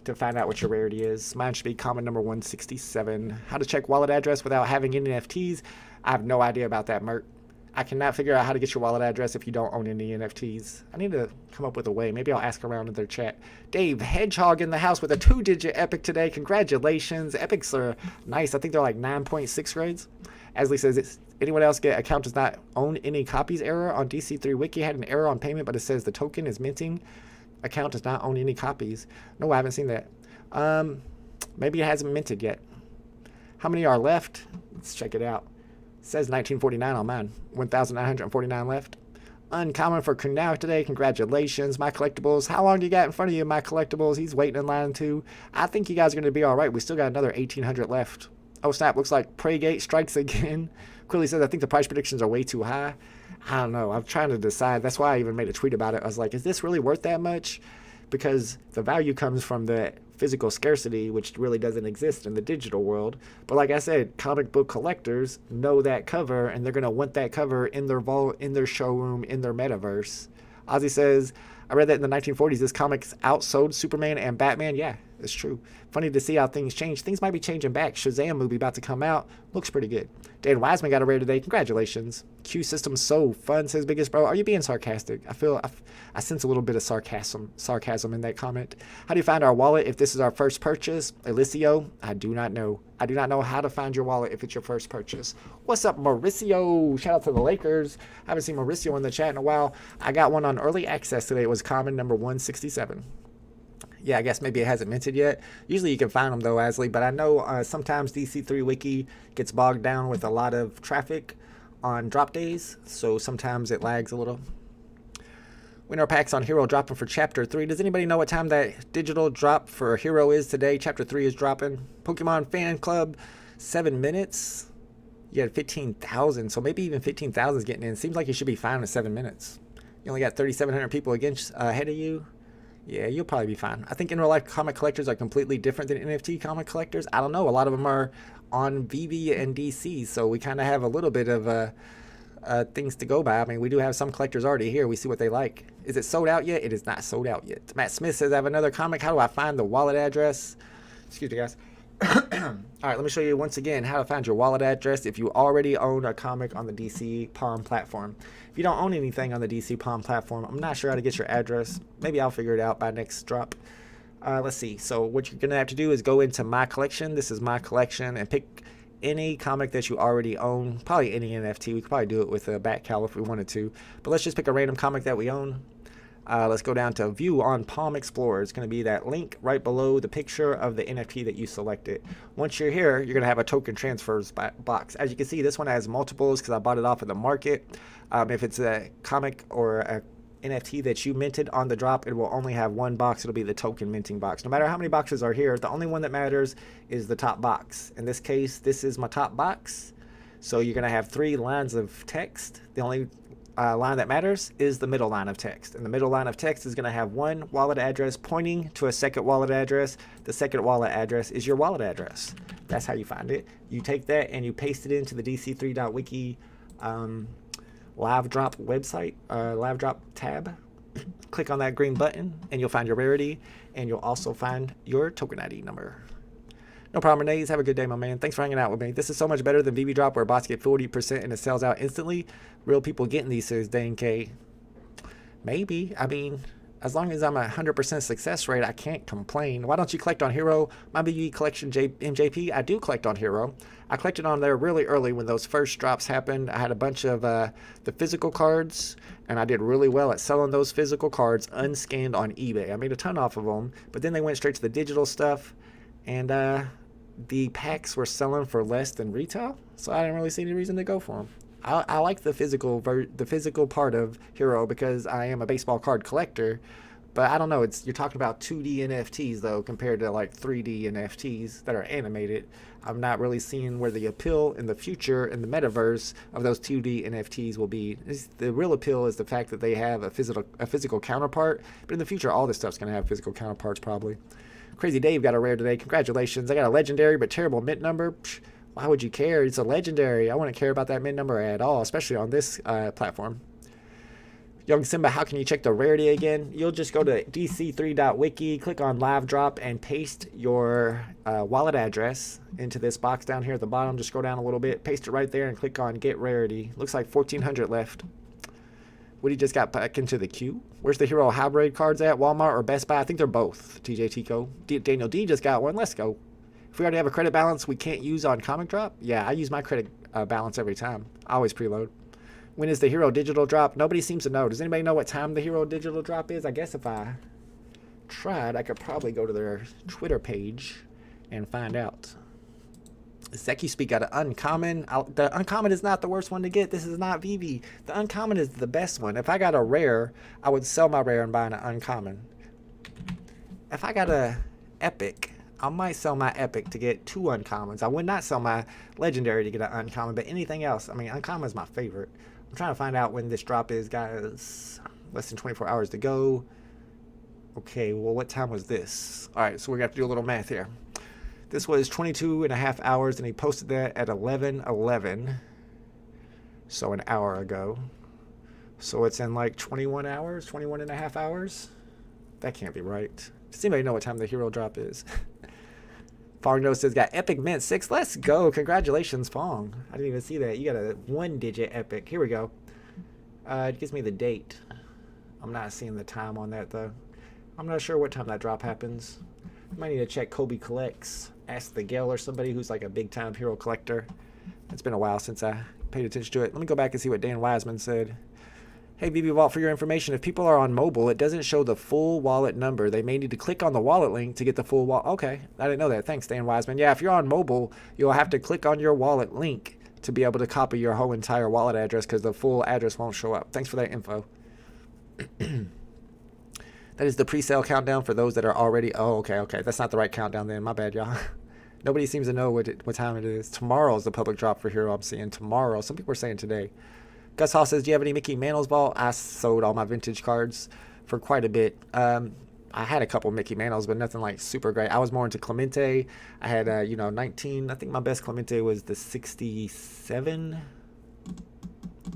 to find out what your rarity is. Mine should be comment number 167. How to check wallet address without having any NFTs. I have no idea about that, Mert. I cannot figure out how to get your wallet address if you don't own any NFTs. I need to come up with a way. Maybe I'll ask around in their chat. Dave Hedgehog in the house with a 2-digit epic today. Congratulations. Epics are nice. I think they're like 9.6 grades. Asley says, anyone else get account does not own any copies error on DC3 Wiki? Had an error on payment, but it says the token is minting. Account does not own any copies. No, I haven't seen that. Maybe it hasn't minted yet. How many are left? Let's check it out. It says 1949 on mine. 1,949 left. Uncommon for Kunal today. Congratulations, my collectibles. How long do you got in front of you, my collectibles? He's waiting in line too. I think you guys are going to be all right. We still got another 1,800 left. Oh snap! Looks like Praygate strikes again. Quilly says, I think the price predictions are way too high. I don't know. I'm trying to decide. That's why I even made a tweet about it. I was like, is this really worth that much? Because the value comes from the physical scarcity, which really doesn't exist in the digital world. But like I said, comic book collectors know that cover, and they're going to want that cover in their in their showroom, in their metaverse. Ozzy says, I read that in the 1940s, this comics outsold Superman and Batman. Yeah, it's true. Funny to see how things change. Things might be changing back. Shazam movie about to come out. Looks pretty good. Dan Wiseman got a rare today. Congratulations. Q System's so fun, says Biggest Bro. Are you being sarcastic? I sense a little bit of sarcasm in that comment. How do you find our wallet if this is our first purchase? Elicio, I do not know. I do not know how to find your wallet if it's your first purchase. What's up, Mauricio? Shout out to the Lakers. I haven't seen Mauricio in the chat in a while. I got one on early access today. It was common number 167. Yeah, I guess maybe it hasn't minted yet. Usually you can find them though, Asley, but I know sometimes DC3 Wiki gets bogged down with a lot of traffic on drop days, so sometimes it lags a little. Winner packs on Hero dropping for Chapter 3. Does anybody know what time that digital drop for Hero is today? Chapter 3 is dropping. Pokemon Fan Club, 7 minutes. You had 15,000, so maybe even 15,000 is getting in. Seems like you should be fine in 7 minutes. You only got 3,700 people ahead of you. Yeah, you'll probably be fine. I think in real life comic collectors are completely different than NFT comic collectors. I don't know. A lot of them are on VB and DC, so we kind of have a little bit of things to go by. I mean, we do have some collectors already here. We see what they like. Is it sold out yet? It is not sold out yet. Matt Smith says, I have another comic. How do I find the wallet address? Excuse me, guys. All right, let me show you once again how to find your wallet address if you already own a comic on the DC Palm platform. If you don't own anything on the DC Palm platform, I'm not sure how to get your address. Maybe I'll figure it out by next drop. Let's see. So what you're going to have to do is go into My Collection. This is My Collection, and pick any comic that you already own. Probably any NFT. We could probably do it with a Batcal if we wanted to. But let's just pick a random comic that we own. Let's go down to View on Palm Explorer. It's going to be that link right below the picture of the NFT that you selected. Once you're here, you're going to have a token transfers box. As you can see, this one has multiples because I bought it off of the market. If it's a comic or a NFT that you minted on the drop, it will only have one box. It'll be the token minting box. No matter how many boxes are here, the only one that matters is the top box. In this case, this is my top box. So you're going to have 3 lines of text. The only line that matters is the middle line of text. And the middle line of text is going to have one wallet address pointing to a second wallet address. The second wallet address is your wallet address. That's how you find it. You take that and you paste it into the dc3.wiki live drop website, live drop tab. Click on that green button and you'll find your rarity, and you'll also find your token ID number. No problem, Renees. Have a good day, my man. Thanks for hanging out with me. This is so much better than VB Drop, where bots get 40% and it sells out instantly. Real people getting these, says Dane K. Maybe. I mean, as long as I'm a 100% success rate, I can't complain. Why don't you collect on Hero? My BB collection, MJP, I do collect on Hero. I collected on there really early when those first drops happened. I had a bunch of the physical cards, and I did really well at selling those physical cards unscanned on eBay. I made a ton off of them, but then they went straight to the digital stuff, and the packs were selling for less than retail, so I didn't really see any reason to go for them. I like the physical part of Hero because I am a baseball card collector, but I don't know. You're talking about 2D NFTs though, compared to like 3D NFTs that are animated. I'm not really seeing where the appeal in the future in the metaverse of those 2D NFTs will be. The real appeal is the fact that they have a physical counterpart, but in the future all this stuff's gonna have physical counterparts probably. Crazy Dave got a rare today. Congratulations. I got a legendary but terrible mint number. Psh, why would you care? It's a legendary. I wouldn't care about that mint number at all, especially on this platform. Young Simba, how can you check the rarity again? You'll just go to dc3.wiki, click on live drop, and paste your wallet address into this box down here at the bottom. Just scroll down a little bit, paste it right there, and click on get rarity. Looks like 1,400 left. Woody just got back into the queue. Where's the Hero Hybrid cards at? Walmart or Best Buy? I think they're both. TJ Tico. Daniel D just got one. Let's go. If we already have a credit balance we can't use on Comic Drop, yeah, I use my credit balance every time. I always preload. When is the Hero Digital Drop? Nobody seems to know. Does anybody know what time the Hero Digital Drop is? I guess if I tried, I could probably go to their Twitter page and find out. ZecuSpeak got an uncommon. The uncommon is not the worst one to get. This is not VV. The uncommon is the best one. If I got a rare, I would sell my rare and buy an uncommon. If I got a epic, I might sell my epic to get 2 uncommons. I would not sell my legendary to get an uncommon, but anything else, I mean, uncommon is my favorite. I'm trying to find out when this drop is, guys. Less than 24 hours to go. Okay, well, what time was this? All right, so we're going to have to do a little math here. This was 22 and a half hours, and he posted that at 11:11, so an hour ago. So it's in like 21 hours, 21 and a half hours? That can't be right. Does anybody know what time the Hero Drop is? Fong No says, got Epic Mint 6. Let's go. Congratulations, Fong. I didn't even see that. You got a 1-digit Epic. Here we go. It gives me the date. I'm not seeing the time on that, though. I'm not sure what time that drop happens. I might need to check Kobe Collects. Ask the Gale or somebody who's like a big-time Hero collector. It's been a while since I paid attention to it. Let me go back and see what Dan Wiseman said. Hey, VB Vault, for your information, if people are on mobile, it doesn't show the full wallet number. They may need to click on the wallet link to get the full wallet. Okay, I didn't know that. Thanks, Dan Wiseman. Yeah, if you're on mobile, you'll have to click on your wallet link to be able to copy your whole entire wallet address because the full address won't show up. Thanks for that info. That is the pre-sale countdown for those that are already... Oh, okay. That's not the right countdown then. My bad, y'all. Nobody seems to know what time it is. Tomorrow is the public drop for Hero. I'm seeing tomorrow. Some people are saying today. Gus Hall says, do you have any Mickey Mantle's Vault? I sold all my vintage cards for quite a bit. I had a couple Mickey Mantles, but nothing like super great. I was more into Clemente. I had, 19. I think my best Clemente was the 67.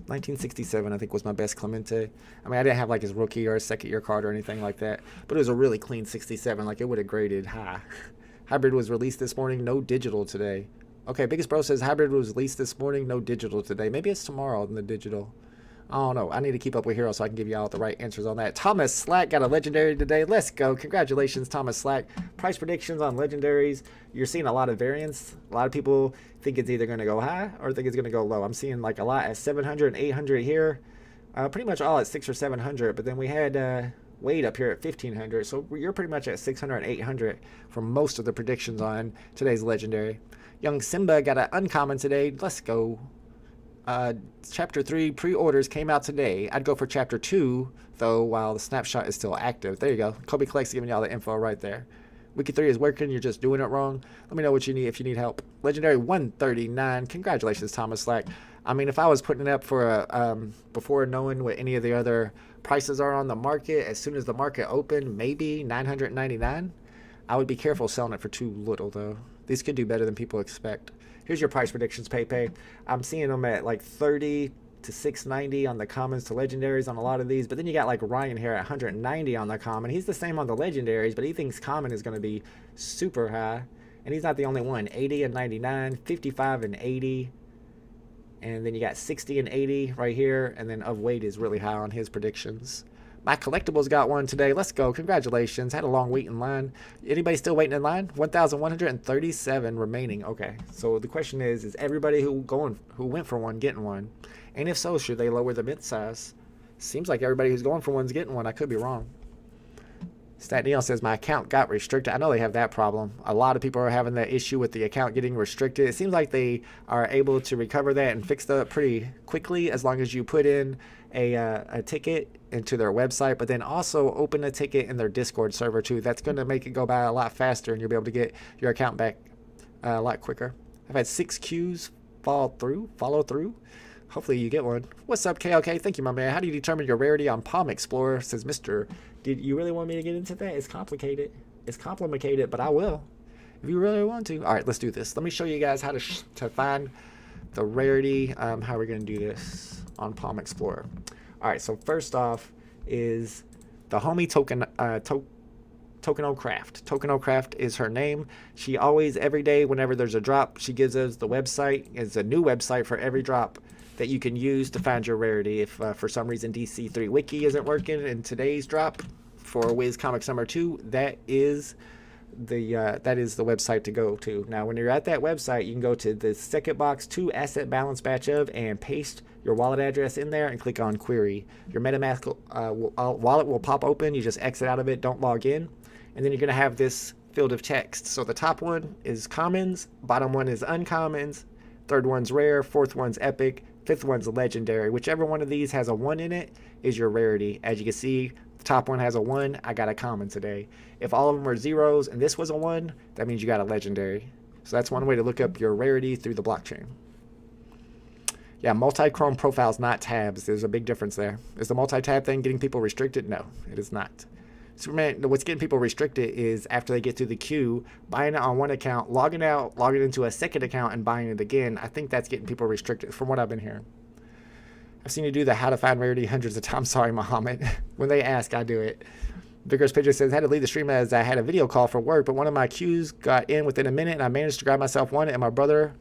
1967, I think, was my best Clemente. I mean, I didn't have like his rookie or his second year card or anything like that, but it was a really clean 67. Like, it would have graded high. Hybrid was released this morning. No digital today. Okay, Biggest Bro says Hybrid was released this morning. No digital today. Maybe it's tomorrow in the digital. I don't know. I need to keep up with Hero so I can give you all the right answers on that. Thomas Slack got a legendary today. Let's go. Congratulations, Thomas Slack. Price predictions on legendaries. You're seeing a lot of variance. A lot of people think it's either going to go high or think it's going to go low. I'm seeing like a lot at 700 and 800 here. Pretty much all at 600 or 700. But then we had Wade up here at 1500. So you're pretty much at 600 and 800 for most of the predictions on today's legendary. Young Simba got an uncommon today. Let's go. Chapter 3 pre-orders came out today. I'd go for Chapter 2, though, while the snapshot is still active. There you go. Kobe Collect's giving y'all the info right there. Wiki 3 is working. You're just doing it wrong. Let me know what you need if you need help. Legendary 139. Congratulations, Thomas Slack. I mean, if I was putting it up for a, before knowing what any of the other prices are on the market, as soon as the market opened, maybe $999. I would be careful selling it for too little, though. These could do better than people expect. Here's your price predictions, Pepe. I'm seeing them at like 30 to 690 on the commons to legendaries on a lot of these, but then you got like Ryan here at 190 on the common. He's the same on the legendaries, but he thinks common is going to be super high, and he's not the only one. 80 and 99, 55 and 80, and then you got 60 and 80 right here, and then of weight is really high on his predictions. My collectibles got one today. Let's go. Congratulations. Had a long wait in line. Anybody still waiting in line? 1,137 remaining. Okay. So the question is everybody who went for one getting one? And if so, should they lower the bid size? Seems like everybody who's going for one's getting one. I could be wrong. Stat Neon says my account got restricted. I know they have that problem. A lot of people are having that issue with the account getting restricted. It seems like they are able to recover that and fix that pretty quickly as long as you put in a ticket into their website, but then also open a ticket in their Discord server too. That's going to make it go by a lot faster, and you'll be able to get your account back a lot quicker. I've had 6 queues follow through. Hopefully you get one. What's up, KLK? Thank you, my man. How do you determine your rarity on Palm Explorer? Says Mr. Did you really want me to get into that? It's complicated. It's complicated, but I will if you really want to. All right, let's do this. Let me show you guys how to find the rarity. How are we going to do this on Palm Explorer? All right, so first off is the homie Tokenocraft. Tokenocraft is her name. She always, every day, whenever there's a drop, she gives us the website. It's a new website for every drop that you can use to find your rarity. If for some reason DC3 Wiki isn't working in today's drop for Whiz Comics number 2, that is the website to go to. Now, when you're at that website, you can go to the second box, 2 asset balance batch of, and paste your wallet address in there and click on query. Your MetaMask wallet will pop open. You just exit out of it, don't log in, and then you're going to have this field of text. So the top one is commons, bottom one is uncommons, third one's rare, fourth one's epic, fifth one's legendary. Whichever one of these has a 1 in it is your rarity. As you can see, the top one has a 1. I got a common today. If all of them are zeros and this was a 1, that means you got a legendary. So that's one way to look up your rarity through the blockchain. Yeah, multi-chrome profiles, not tabs. There's a big difference there. Is the multi-tab thing getting people restricted? No, it is not. Superman, what's getting people restricted is after they get through the queue, buying it on one account, logging out, logging into a second account, and buying it again. I think that's getting people restricted from what I've been hearing. I've seen you do the how to find rarity hundreds of times. Sorry, Muhammad. When they ask, I do it. Vigorous Pigeon says, I had to leave the stream as I had a video call for work, but one of my queues got in within a minute, and I managed to grab myself one, and my brother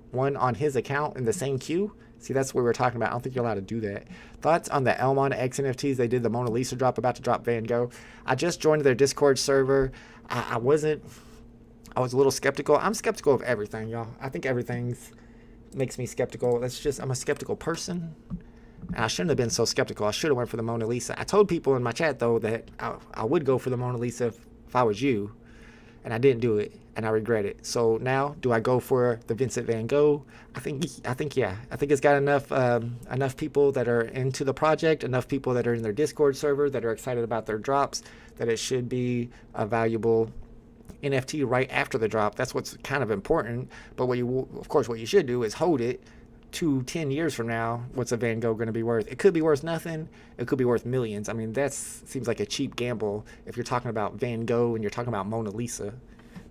one on his account in the same queue. See, that's what we were talking about. I don't think you're allowed to do that. Thoughts on the Elmon X NFTs? They did the Mona Lisa drop, about to drop Van Gogh. I just joined their Discord server. I was a little skeptical. I'm skeptical of everything, y'all. I think everything makes me skeptical. I'm a skeptical person. And I shouldn't have been so skeptical. I should have went for the Mona Lisa. I told people in my chat, though, that I would go for the Mona Lisa if I was you. And I didn't do it, and I regret it. So now, do I go for the Vincent Van Gogh? I think yeah. I think it's got enough people that are into the project, enough people that are in their Discord server that are excited about their drops, that it should be a valuable NFT right after the drop. That's what's kind of important. But what you should do is hold it to 10 years from now. What's a Van Gogh going to be worth? It could be worth nothing. It could be worth millions. I mean, that seems like a cheap gamble if you're talking about Van Gogh and you're talking about Mona Lisa.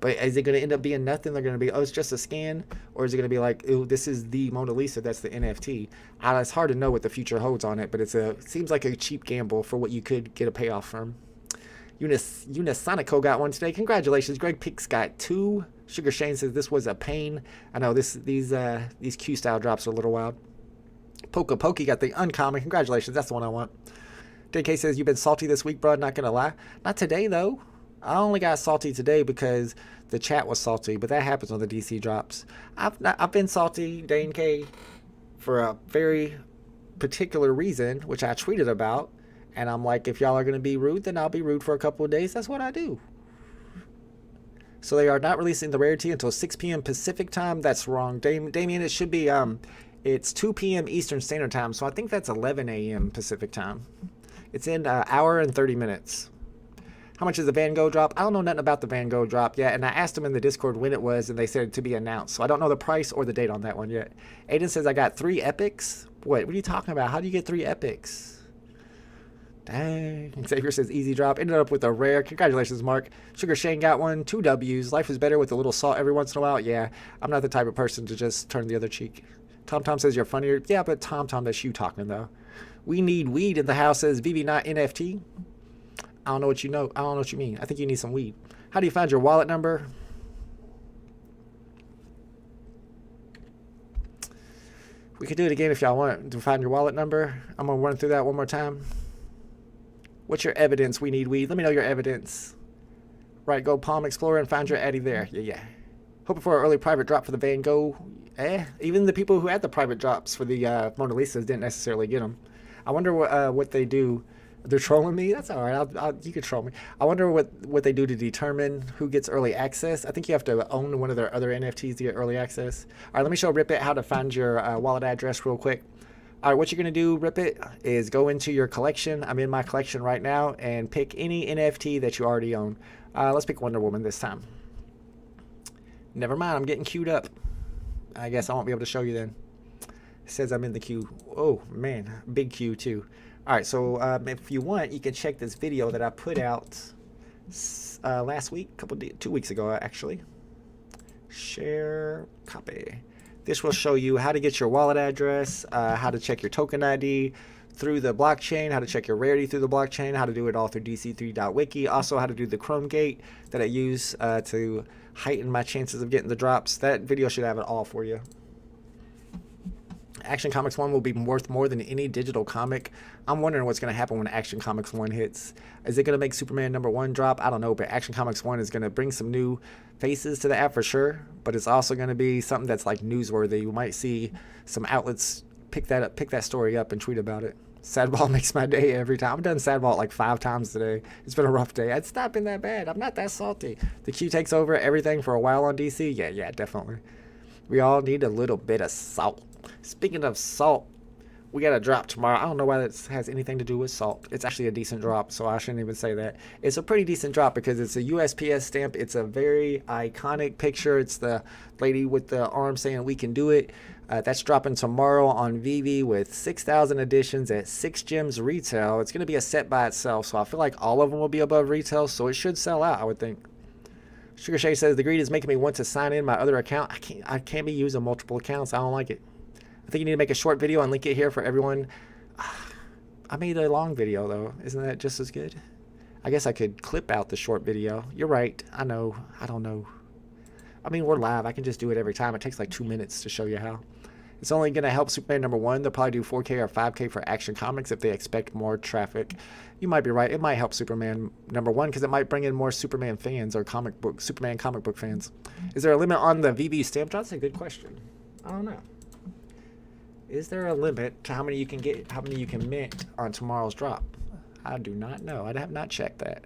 But is it going to end up being nothing? They're going to be, oh, it's just a scan? Or is it going to be like, oh, this is the Mona Lisa, that's the NFT? It's hard to know what the future holds on it, but it seems like a cheap gamble for what you could get a payoff from. Unisonico got one today. Congratulations. Greg Pix got 2. Sugar Shane says this was a pain. I know these Q style drops are a little wild. Poka Pokey got the uncommon. Congratulations. That's the one I want. DK says you've been salty this week, bro. Not gonna lie. Not today though. I only got salty today because the chat was salty, but that happens when the DC drops. I've been salty, Dane K, for a very particular reason, which I tweeted about. And I'm like, if y'all are gonna be rude, then I'll be rude for a couple of days. That's what I do. So they are not releasing the rarity until 6 p.m. Pacific time. That's wrong, Damien. It should be It's 2 p.m. Eastern Standard Time, so I think that's 11 a.m. Pacific Time. It's in an hour and 30 minutes. How much is the Van Gogh drop? I don't know nothing about the Van Gogh drop yet, and I asked them in the Discord when it was, and they said to be announced. So I don't know the price or the date on that one yet. Aiden says I got 3 epics. What are you talking about? How do you get 3 epics? Dang. Xavier says easy drop. Ended up with a rare. Congratulations, Mark. Sugar Shane got one. 2 W's. Life is better with a little salt every once in a while. Yeah, I'm not the type of person to just turn the other cheek. Tom Tom says you're funnier. Yeah, but Tom Tom, that's you talking though. We need weed in the house, says Vivi, not NFT. I don't know what you know. I don't know what you mean. I think you need some weed. How do you find your wallet number? We could do it again if y'all want to find your wallet number. I'm going to run through that one more time. What's your evidence? We need weed. Let me know your evidence. Right, go Palm Explorer and find your Addy there. Yeah. Hoping for an early private drop for the Van Gogh. Even the people who had the private drops for the Mona Lisas didn't necessarily get them. I wonder what they do. They're trolling me? That's all right. You can troll me. I wonder what they do to determine who gets early access. I think you have to own one of their other NFTs to get early access. All right, let me show Rip It how to find your wallet address real quick. All right, what you're going to do, Rip It, is go into your collection. I'm in my collection right now, and pick any NFT that you already own. Let's pick Wonder Woman this time. Never mind, I'm getting queued up. I guess I won't be able to show you then. It says I'm in the queue. Oh, man, big queue too. All right, so if you want, you can check this video that I put out last week, 2 weeks ago, actually. Share, copy. This will show you how to get your wallet address, how to check your token ID through the blockchain, how to check your rarity through the blockchain, how to do it all through dc3.wiki, also how to do the Chrome gate that I use to heighten my chances of getting the drops. That video should have it all for you. Action Comics 1 will be worth more than any digital comic. I'm wondering what's going to happen when Action Comics 1 hits. Is it going to make Superman #1 drop? I don't know, but Action Comics 1 is going to bring some new faces to the app for sure, but it's also going to be something that's like newsworthy. You might see some outlets pick that story up and tweet about it. Sadball makes my day every time. I've done Sadball like 5 times today. It's been a rough day. It's not been that bad. I'm not that salty. The queue takes over everything for a while on DC. Yeah, definitely. We all need a little bit of salt. Speaking of salt, we got a drop tomorrow. I don't know why that has anything to do with salt. It's actually a decent drop, so I shouldn't even say that. It's a pretty decent drop because it's a USPS stamp. It's a very iconic picture. It's the lady with the arm saying we can do it. That's dropping tomorrow on VV with 6,000 editions at 6 Gems retail. It's going to be a set by itself, so I feel like all of them will be above retail, so it should sell out, I would think. Sugar Shay says the greed is making me want to sign in my other account. I can't be using multiple accounts. I don't like it. I think you need to make a short video and link it here for everyone. I made a long video though. Isn't that just as good? I guess I could clip out the short video. You're right. I know. I don't know. I mean, we're live. I can just do it every time. It takes like 2 minutes to show you how. It's only going to help Superman #1. They'll probably do 4K or 5K for Action Comics if they expect more traffic. You might be right. It might help Superman #1 because it might bring in more Superman fans or Superman comic book fans. Is there a limit on the VV stamp drop? That's a good question. I don't know. Is there a limit to how many you can get, how many you can mint on tomorrow's drop? I do not know. I have not checked that.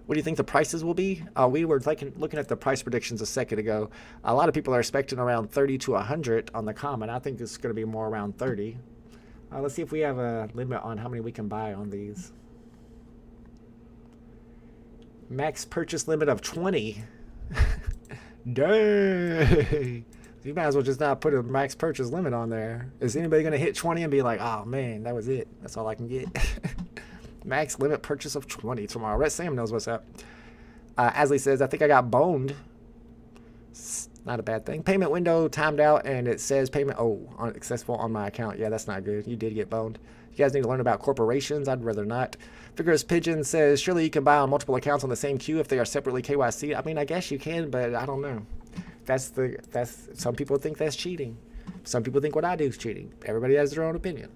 What do you think the prices will be? We were looking at the price predictions a second ago. A lot of people are expecting around 30 to 100 on the common. I think it's going to be more around 30. Let's see if we have a limit on how many we can buy on these. Max purchase limit of 20. Dang. You might as well just not put a max purchase limit on there. Is anybody going to hit 20 and be like, oh man, that was it. That's all I can get. Max limit purchase of 20 tomorrow. Red Sam knows what's up. Asley says, I think I got boned. It's not a bad thing. Payment window timed out and it says payment, unsuccessful on my account. Yeah, that's not good. You did get boned. You guys need to learn about corporations. I'd rather not. Vigorous Pigeon says, surely you can buy on multiple accounts on the same queue if they are separately KYC. I mean, I guess you can, but I don't know. That's some people think that's cheating. Some people think what I do is cheating. Everybody has their own opinion.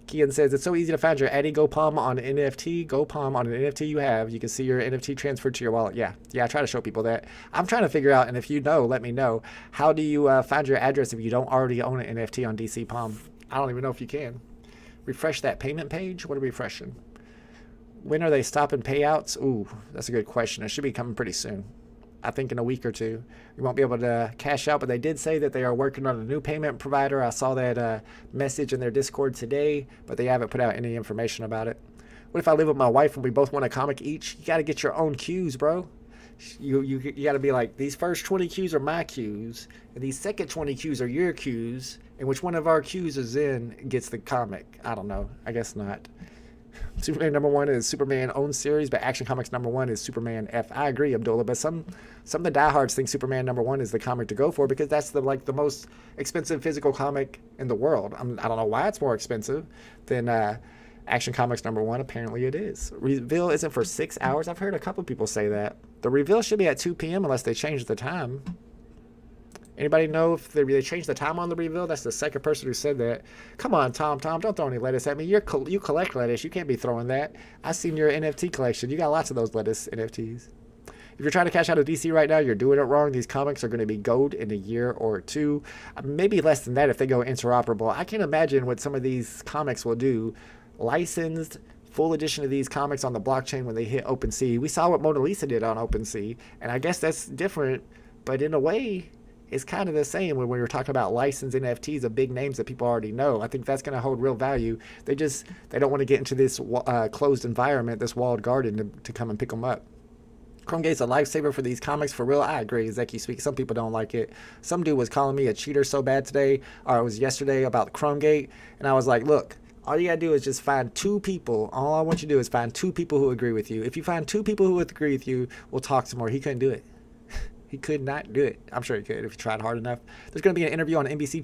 Kian says it's so easy to find your Addy GoPalm on an NFT. GoPalm on an NFT you have. You can see your NFT transferred to your wallet. Yeah, I try to show people that. I'm trying to figure out, and if you know, let me know. How do you find your address if you don't already own an NFT on DC Palm? I don't even know if you can. Refresh that payment page. What are we refreshing? When are they stopping payouts? Ooh, that's a good question. It should be coming pretty soon. I think in a week or two. You won't be able to cash out, but they did say that they are working on a new payment provider. I saw that message in their Discord today, but they haven't put out any information about it. What if I live with my wife and we both want a comic each? You got to get your own cues, bro. You got to be like, these first 20 cues are my cues, and these second 20 cues are your cues, and which one of our cues is in gets the comic. I don't know. I guess not. Superman #1 is Superman own series, but Action Comics #1 is Superman F. I agree, Abdullah, but some of the diehards think Superman #1 is the comic to go for because that's the most expensive physical comic in the world. I don't know why it's more expensive than Action Comics #1. Apparently it is. Reveal isn't for 6 hours. I've heard a couple people say that. The reveal should be at 2 p.m. unless they change the time. Anybody know if they changed the time on the reveal? That's the second person who said that. Come on, Tom, don't throw any lettuce at me. You collect lettuce. You can't be throwing that. I've seen your NFT collection. You got lots of those lettuce NFTs. If you're trying to cash out of DC right now, you're doing it wrong. These comics are going to be gold in a year or two. Maybe less than that if they go interoperable. I can't imagine what some of these comics will do. Licensed full edition of these comics on the blockchain when they hit OpenSea. We saw what Mona Lisa did on OpenSea, and I guess that's different, but in a way, it's kind of the same when we were talking about licensed NFTs of big names that people already know. I think that's going to hold real value. They don't want to get into this closed environment, this walled garden to come and pick them up. Chromegate's a lifesaver for these comics, for real. I agree, Zeki Speak. Some people don't like it. Some dude was calling me a cheater so bad today, or it was yesterday, about Chromegate, and I was like, look, all you gotta do is just find 2 people. All I want you to do is find 2 people who agree with you. If you find 2 people who agree with you, we'll talk some more. He couldn't do it. He could not do it. I'm sure he could if he tried hard enough. There's going to be an interview on NBC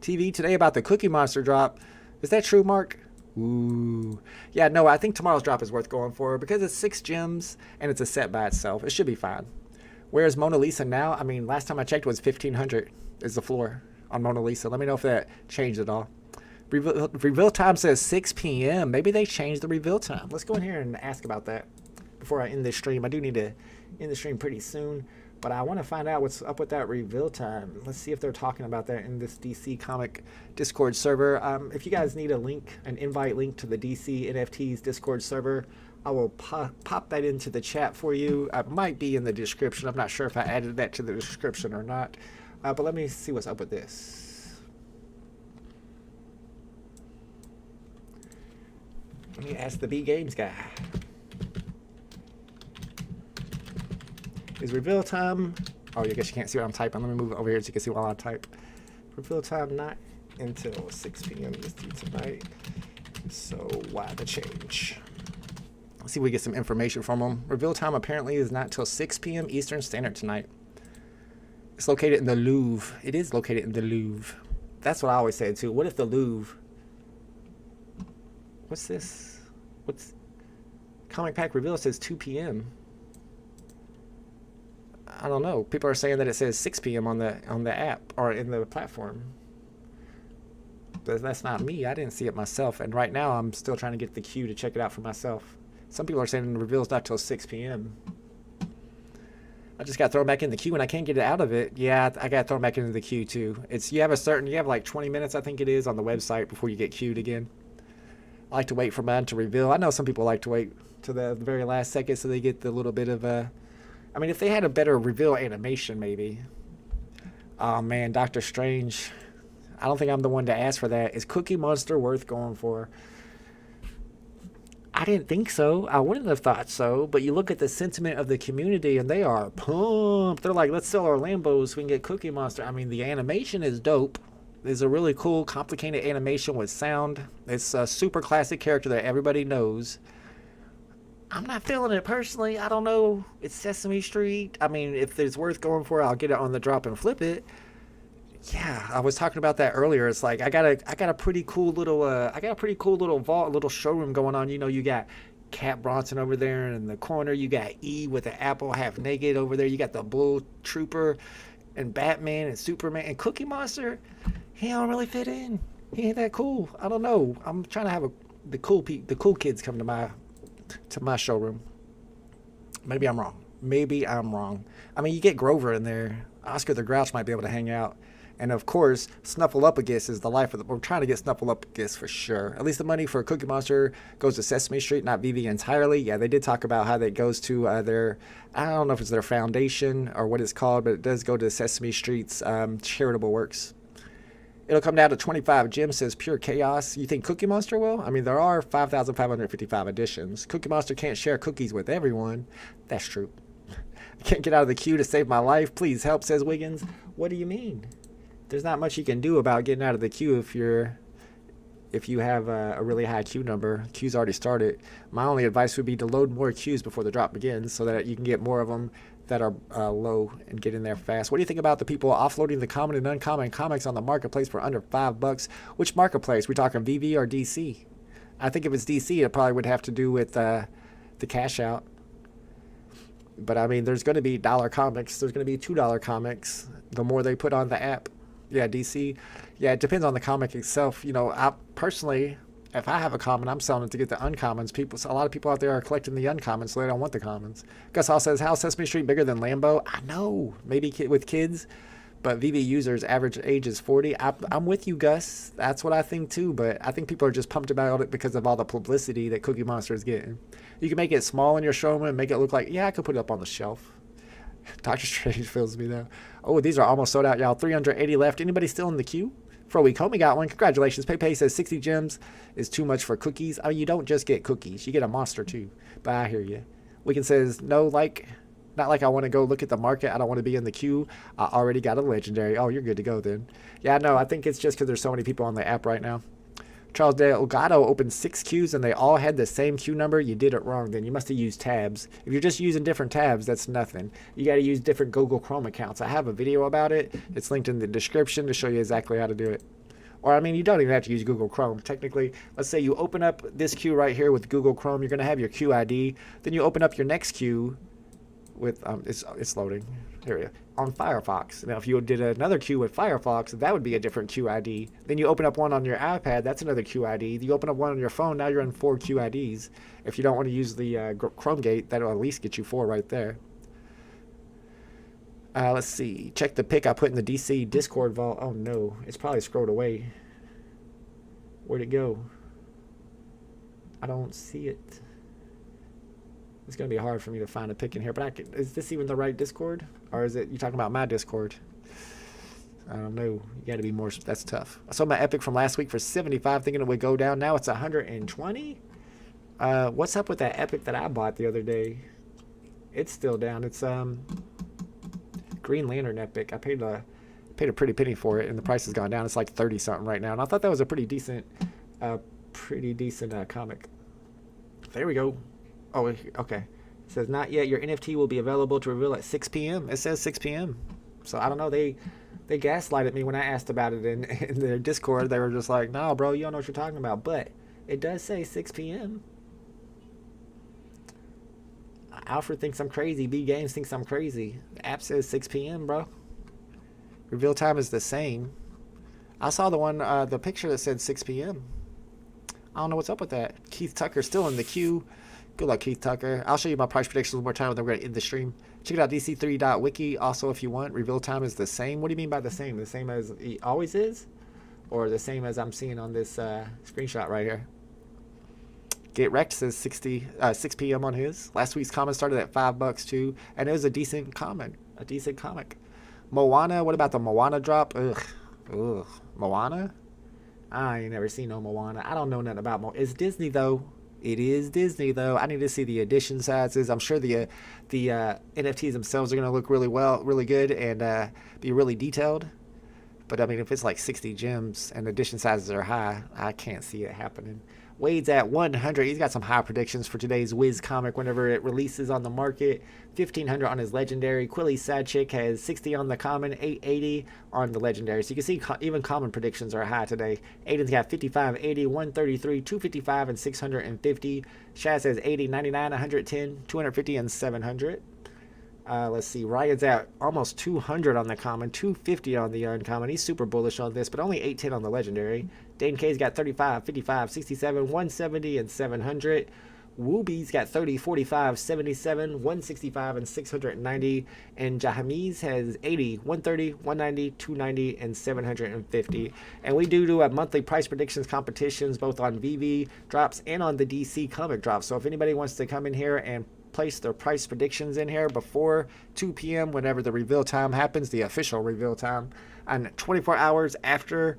TV today about the Cookie Monster drop. Is that true, Mark? Ooh. Yeah, no, I think tomorrow's drop is worth going for because it's 6 gems and it's a set by itself. It should be fine. Whereas Mona Lisa now, I mean, last time I checked was 1,500 is the floor on Mona Lisa. Let me know if that changed at all. Reveal time says 6 p.m. Maybe they changed the reveal time. Let's go in here and ask about that before I end this stream. I do need to end the stream pretty soon. But I want to find out what's up with that reveal time. Let's see if they're talking about that in this DC Comic Discord server. If you guys need an invite link to the DC NFTs Discord server, I will pop that into the chat for you. It might be in the description. I'm not sure if I added that to the description or not. But let me see what's up with this. Let me ask the B Games guy. Is reveal time... Oh, I guess you can't see what I'm typing. Let me move over here so you can see while I type. Reveal time not until 6 p.m. tonight. So why the change? Let's see if we get some information from them. Reveal time apparently is not till 6 p.m. Eastern Standard tonight. It's located in the Louvre. It is located in the Louvre. That's what I always say too. What if the Louvre... What's this? What's... Comic Pack reveal says 2 p.m. I don't know. People are saying that it says 6 p.m. on the app or in the platform. But that's not me. I didn't see it myself. And right now, I'm still trying to get the queue to check it out for myself. Some people are saying the reveal's not till 6 p.m. I just got thrown back in the queue and I can't get it out of it. Yeah, I got thrown back into the queue too. You have like 20 minutes, I think it is, on the website before you get queued again. I like to wait for mine to reveal. I know some people like to wait to the very last second so they get the little bit of I mean, if they had a better reveal animation, maybe. Oh, man, Doctor Strange. I don't think I'm the one to ask for that. Is Cookie Monster worth going for? I didn't think so. I wouldn't have thought so. But you look at the sentiment of the community, and they are pumped. They're like, let's sell our Lambos so we can get Cookie Monster. I mean, the animation is dope. There's a really cool, complicated animation with sound. It's a super classic character that everybody knows. I'm not feeling it personally. I don't know. It's Sesame Street. I mean, if it's worth going for, I'll get it on the drop and flip it. Yeah, I was talking about that earlier. It's like I got a pretty cool little vault, little showroom going on. You know, you got Cat Bronson over there in the corner. You got E with the apple half naked over there. You got the Bull Trooper and Batman and Superman and Cookie Monster. He don't really fit in. He ain't that cool. I don't know. I'm trying to have the cool kids come to my showroom. Maybe I'm wrong. I mean, you get Grover in there. Oscar the Grouch might be able to hang out. And of course, Snuffleupagus is the life of the. We're trying to get Snuffleupagus for sure. At least the money for Cookie Monster goes to Sesame Street, not VV entirely. Yeah, they did talk about how that goes to their. I don't know if it's their foundation or what it's called, but it does go to Sesame Street's charitable works. It'll come down to 25 gems, says Pure Chaos. You think Cookie Monster will? I mean, there are 5,555 editions. Cookie Monster can't share cookies with everyone. That's true. I can't get out of the queue to save my life. Please help, says Wiggins. What do you mean? There's not much you can do about getting out of the queue if you have a really high queue number. Queue's already started. My only advice would be to load more queues before the drop begins so that you can get more of them that are low and get in there fast. What do you think about the people offloading the common and uncommon comics on the marketplace for under $5? Which marketplace? We talking VV or DC? I think if it's DC, it probably would have to do with the cash out. But I mean, there's going to be dollar comics. There's going to be $2 comics. The more they put on the app. Yeah, DC. Yeah, it depends on the comic itself. You know, I personally, if I have a common, I'm selling it to get the uncommons. A lot of people out there are collecting the uncommons, so they don't want the commons. Gus Hall says, how's Sesame Street bigger than Lambo? I know, maybe with kids, but VV users' average age is 40. I'm with you, Gus. That's what I think too, but I think people are just pumped about it because of all the publicity that Cookie Monster is getting. You can make it small in your showroom and make it look like, yeah, I could put it up on the shelf. Doctor Strange fills me though. Oh, these are almost sold out, y'all. 380 left. Anybody still in the queue? Froey Comey got one. Congratulations. Pepe says 60 gems is too much for cookies. Oh, you don't just get cookies. You get a monster too. But I hear you. Wicked says, no, not like I want to go look at the market. I don't want to be in the queue. I already got a legendary. Oh, you're good to go then. Yeah, no, I think it's just because there's so many people on the app right now. Charles Delgado opened 6 queues and they all had the same queue number. You did it wrong then. You must have used tabs. If you're just using different tabs, that's nothing. You got to use different Google Chrome accounts. I have a video about it. It's linked in the description to show you exactly how to do it. Or, I mean, you don't even have to use Google Chrome. Technically, let's say you open up this queue right here with Google Chrome. You're going to have your queue ID. Then you open up your next queue with, it's loading. Here we go. On Firefox. Now, if you did another queue with Firefox, that would be a different queue ID. Then you open up one on your iPad, that's another queue ID. You open up one on your phone, now you're in 4 queue IDs. If you don't want to use the Chrome gate, that'll at least get you 4 right there. Let's see. Check the pic I put in the DC Discord vault. Oh no, it's probably scrolled away. Where'd it go? I don't see it. It's going to be hard for me to find a pic in here, but is this even the right Discord? Or is it, you talking about my Discord? I don't know. You got to be more, that's tough. I sold my Epic from last week for 75, thinking it would go down. Now it's 120? What's up with that Epic that I bought the other day? It's still down. It's Green Lantern Epic. I paid a pretty penny for it, and the price has gone down. It's like 30 something right now, and I thought that was a pretty decent comic. There we go. Oh, okay. It says, not yet. Your NFT will be available to reveal at 6 p.m. It says 6 p.m. So I don't know. They gaslighted me when I asked about it in their Discord. They were just like, no, bro, you don't know what you're talking about. But it does say 6 p.m. Alfred thinks I'm crazy. B Games thinks I'm crazy. The app says 6 p.m., bro. Reveal time is the same. I saw the one, the picture that said 6 p.m. I don't know what's up with that. Keith Tucker's still in the queue. Good luck, Keith Tucker. I'll show you my price predictions one more time, and then we're going to end the stream. Check it out, dc3.wiki. Also, if you want, reveal time is the same. What do you mean by the same? The same as it always is? Or the same as I'm seeing on this screenshot right here? Get Wrecked says 6 p.m. on his. Last week's comment started at $5 too, and it was a decent comment. A decent comic. Moana, what about the Moana drop? Ugh. Moana? I ain't never seen no Moana. I don't know nothing about Moana. It's Disney, though. It is Disney, though. I need to see the edition sizes. I'm sure the NFTs themselves are going to look really good, and be really detailed. But, I mean, if it's like 60 gems and edition sizes are high, I can't see it happening. Wade's at 100. He's got some high predictions for today's Whiz comic whenever it releases on the market. 1,500 on his legendary. Quilly's Side Chick has 60 on the common, 880 on the legendary. So you can see even common predictions are high today. Aiden's got 55, 80, 133, 255, and 650. Shaz has 80, 99, 110, 250, and 700. Let's see. Ryan's at almost 200 on the common, 250 on the uncommon. He's super bullish on this, but only 810 on the legendary. Dane K's got 35, 55, 67, 170, and 700. Woobies got 30, 45, 77, 165, and 690. And Jahamiz has 80, 130, 190, 290, and 750. And we do a monthly price predictions competitions both on VV drops and on the DC comic drops. So if anybody wants to come in here and place their price predictions in here before 2 p.m. whenever the reveal time happens, the official reveal time, and 24 hours after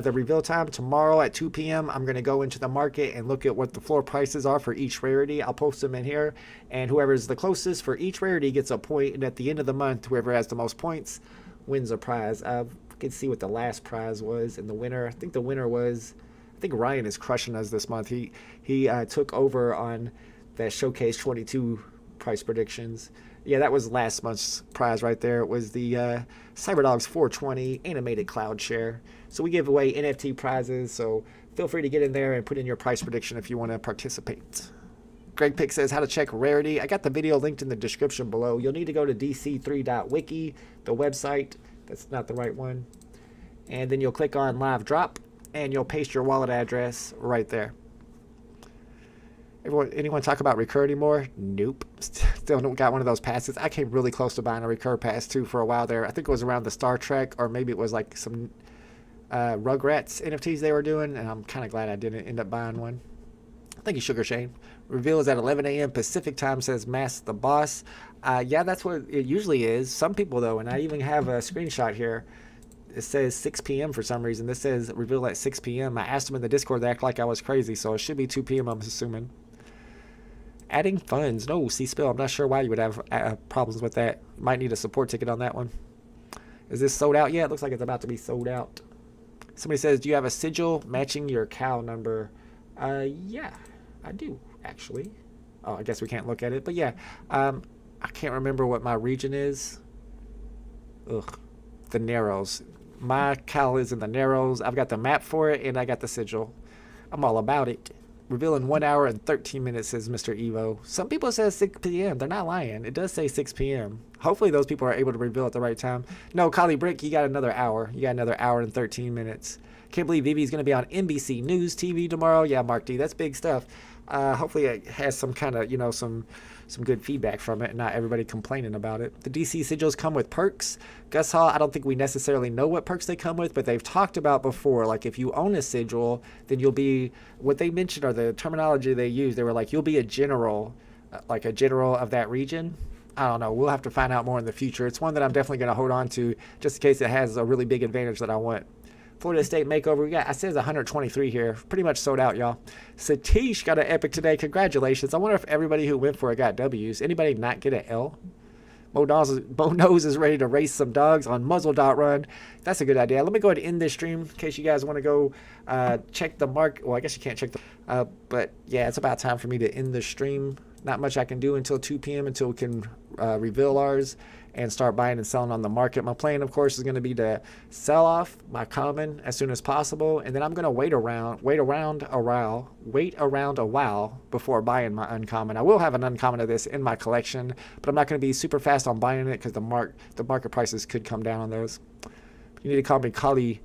the reveal time tomorrow at 2 p.m. I'm going to go into the market and look at what the floor prices are for each rarity. I'll post them in here, and whoever is the closest for each rarity gets a point, and at the end of the month whoever has the most points wins a prize. We can see what the last prize was, and the winner, I think Ryan is crushing us this month. He took over on that Showcase 22 price predictions. Yeah, that was last month's prize right there. It was the Cyberdogs 420 animated cloud share. So we give away NFT prizes, so feel free to get in there and put in your price prediction if you want to participate. Greg Pick says how to check rarity. I got the video linked in the description below. You'll need to go to dc3.wiki, the website. That's not the right one. And then you'll click on live drop, and you'll paste your wallet address right there. Anyone talk about Recur anymore? Nope. Still don't got one of those passes. I came really close to buying a Recur pass too for a while there. I think it was around the Star Trek, or maybe it was like some Rugrats NFTs they were doing, and I'm kind of glad I didn't end up buying one. Thank you, Sugar Shane. Reveal is at 11 a.m. Pacific time, says Mask the Boss. Yeah, that's what it usually is. Some people, though, and I even have a screenshot here. It says 6 p.m. for some reason. This says reveal at 6 p.m. I asked them in the Discord. They act like I was crazy, so it should be 2 p.m. I'm assuming. Adding funds. No, C-Spill. I'm not sure why you would have problems with that. You might need a support ticket on that one. Is this sold out yet? It looks like it's about to be sold out. Somebody says, do you have a sigil matching your cow number? Yeah, I do, actually. Oh, I guess we can't look at it. But yeah, I can't remember what my region is. Ugh, the Narrows. My cow is in the Narrows. I've got the map for it, and I got the sigil. I'm all about it. Reveal in 1 hour and 13 minutes, says Mr. Evo. Some people say 6 p.m. They're not lying. It does say 6 p.m. Hopefully those people are able to reveal at the right time. No, Kali Brick, you got another hour. You got another hour and 13 minutes. Can't believe Vivi's going to be on NBC News TV tomorrow. Yeah, Mark D, that's big stuff. Hopefully it has some kind of, some good feedback from it and not everybody complaining about it. The DC sigils come with perks. Gus Hall, I don't think we necessarily know what perks they come with, but they've talked about before, like if you own a sigil, then you'll be, what they mentioned or the terminology they used, they were like, you'll be a general, like a general of that region. I don't know. We'll have to find out more in the future. It's one that I'm definitely going to hold on to just in case it has a really big advantage that I want. Florida State Makeover, we got, I says 123 here. Pretty much sold out, y'all. Satish got an epic today. Congratulations. I wonder if everybody who went for it got W's. Anybody not get an L? Bo Nose is ready to race some dogs on Muzzle Dot Run. That's a good idea. Let me go ahead and end this stream in case you guys want to go check the mark. Well, I guess you can't check the... but yeah, it's about time for me to end the stream. Not much I can do until 2 p.m. until we can reveal ours and start buying and selling on the market. My plan, of course, is going to be to sell off my common as soon as possible, and then I'm going to wait around a while before buying my uncommon. I will have an uncommon of this in my collection, but I'm not going to be super fast on buying it because the market prices could come down on those. You need to call me Kali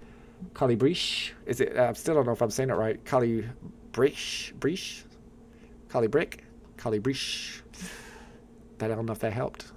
Brish. Is it? I still don't know if I'm saying it right. Kali Brish, Kali Brick, Kali Brish. I don't know if that helped.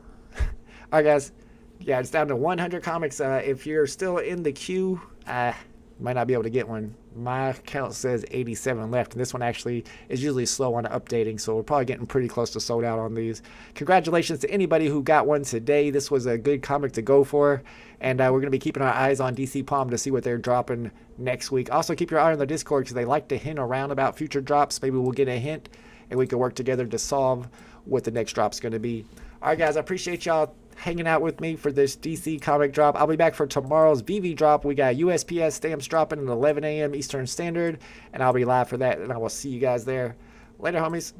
All right, guys. Yeah, it's down to 100 comics. If you're still in the queue, might not be able to get one. My count says 87 left, and this one actually is usually slow on updating, so we're probably getting pretty close to sold out on these. Congratulations to anybody who got one today. This was a good comic to go for, and we're going to be keeping our eyes on DC Palm to see what they're dropping next week. Also, keep your eye on the Discord because they like to hint around about future drops. Maybe we'll get a hint, and we can work together to solve what the next drop's going to be. All right, guys, I appreciate y'all hanging out with me for this DC comic drop. I'll be back for tomorrow's VV drop. We got USPS stamps dropping at 11 a.m. Eastern Standard, and I'll be live for that, and I will see you guys there. Later, homies.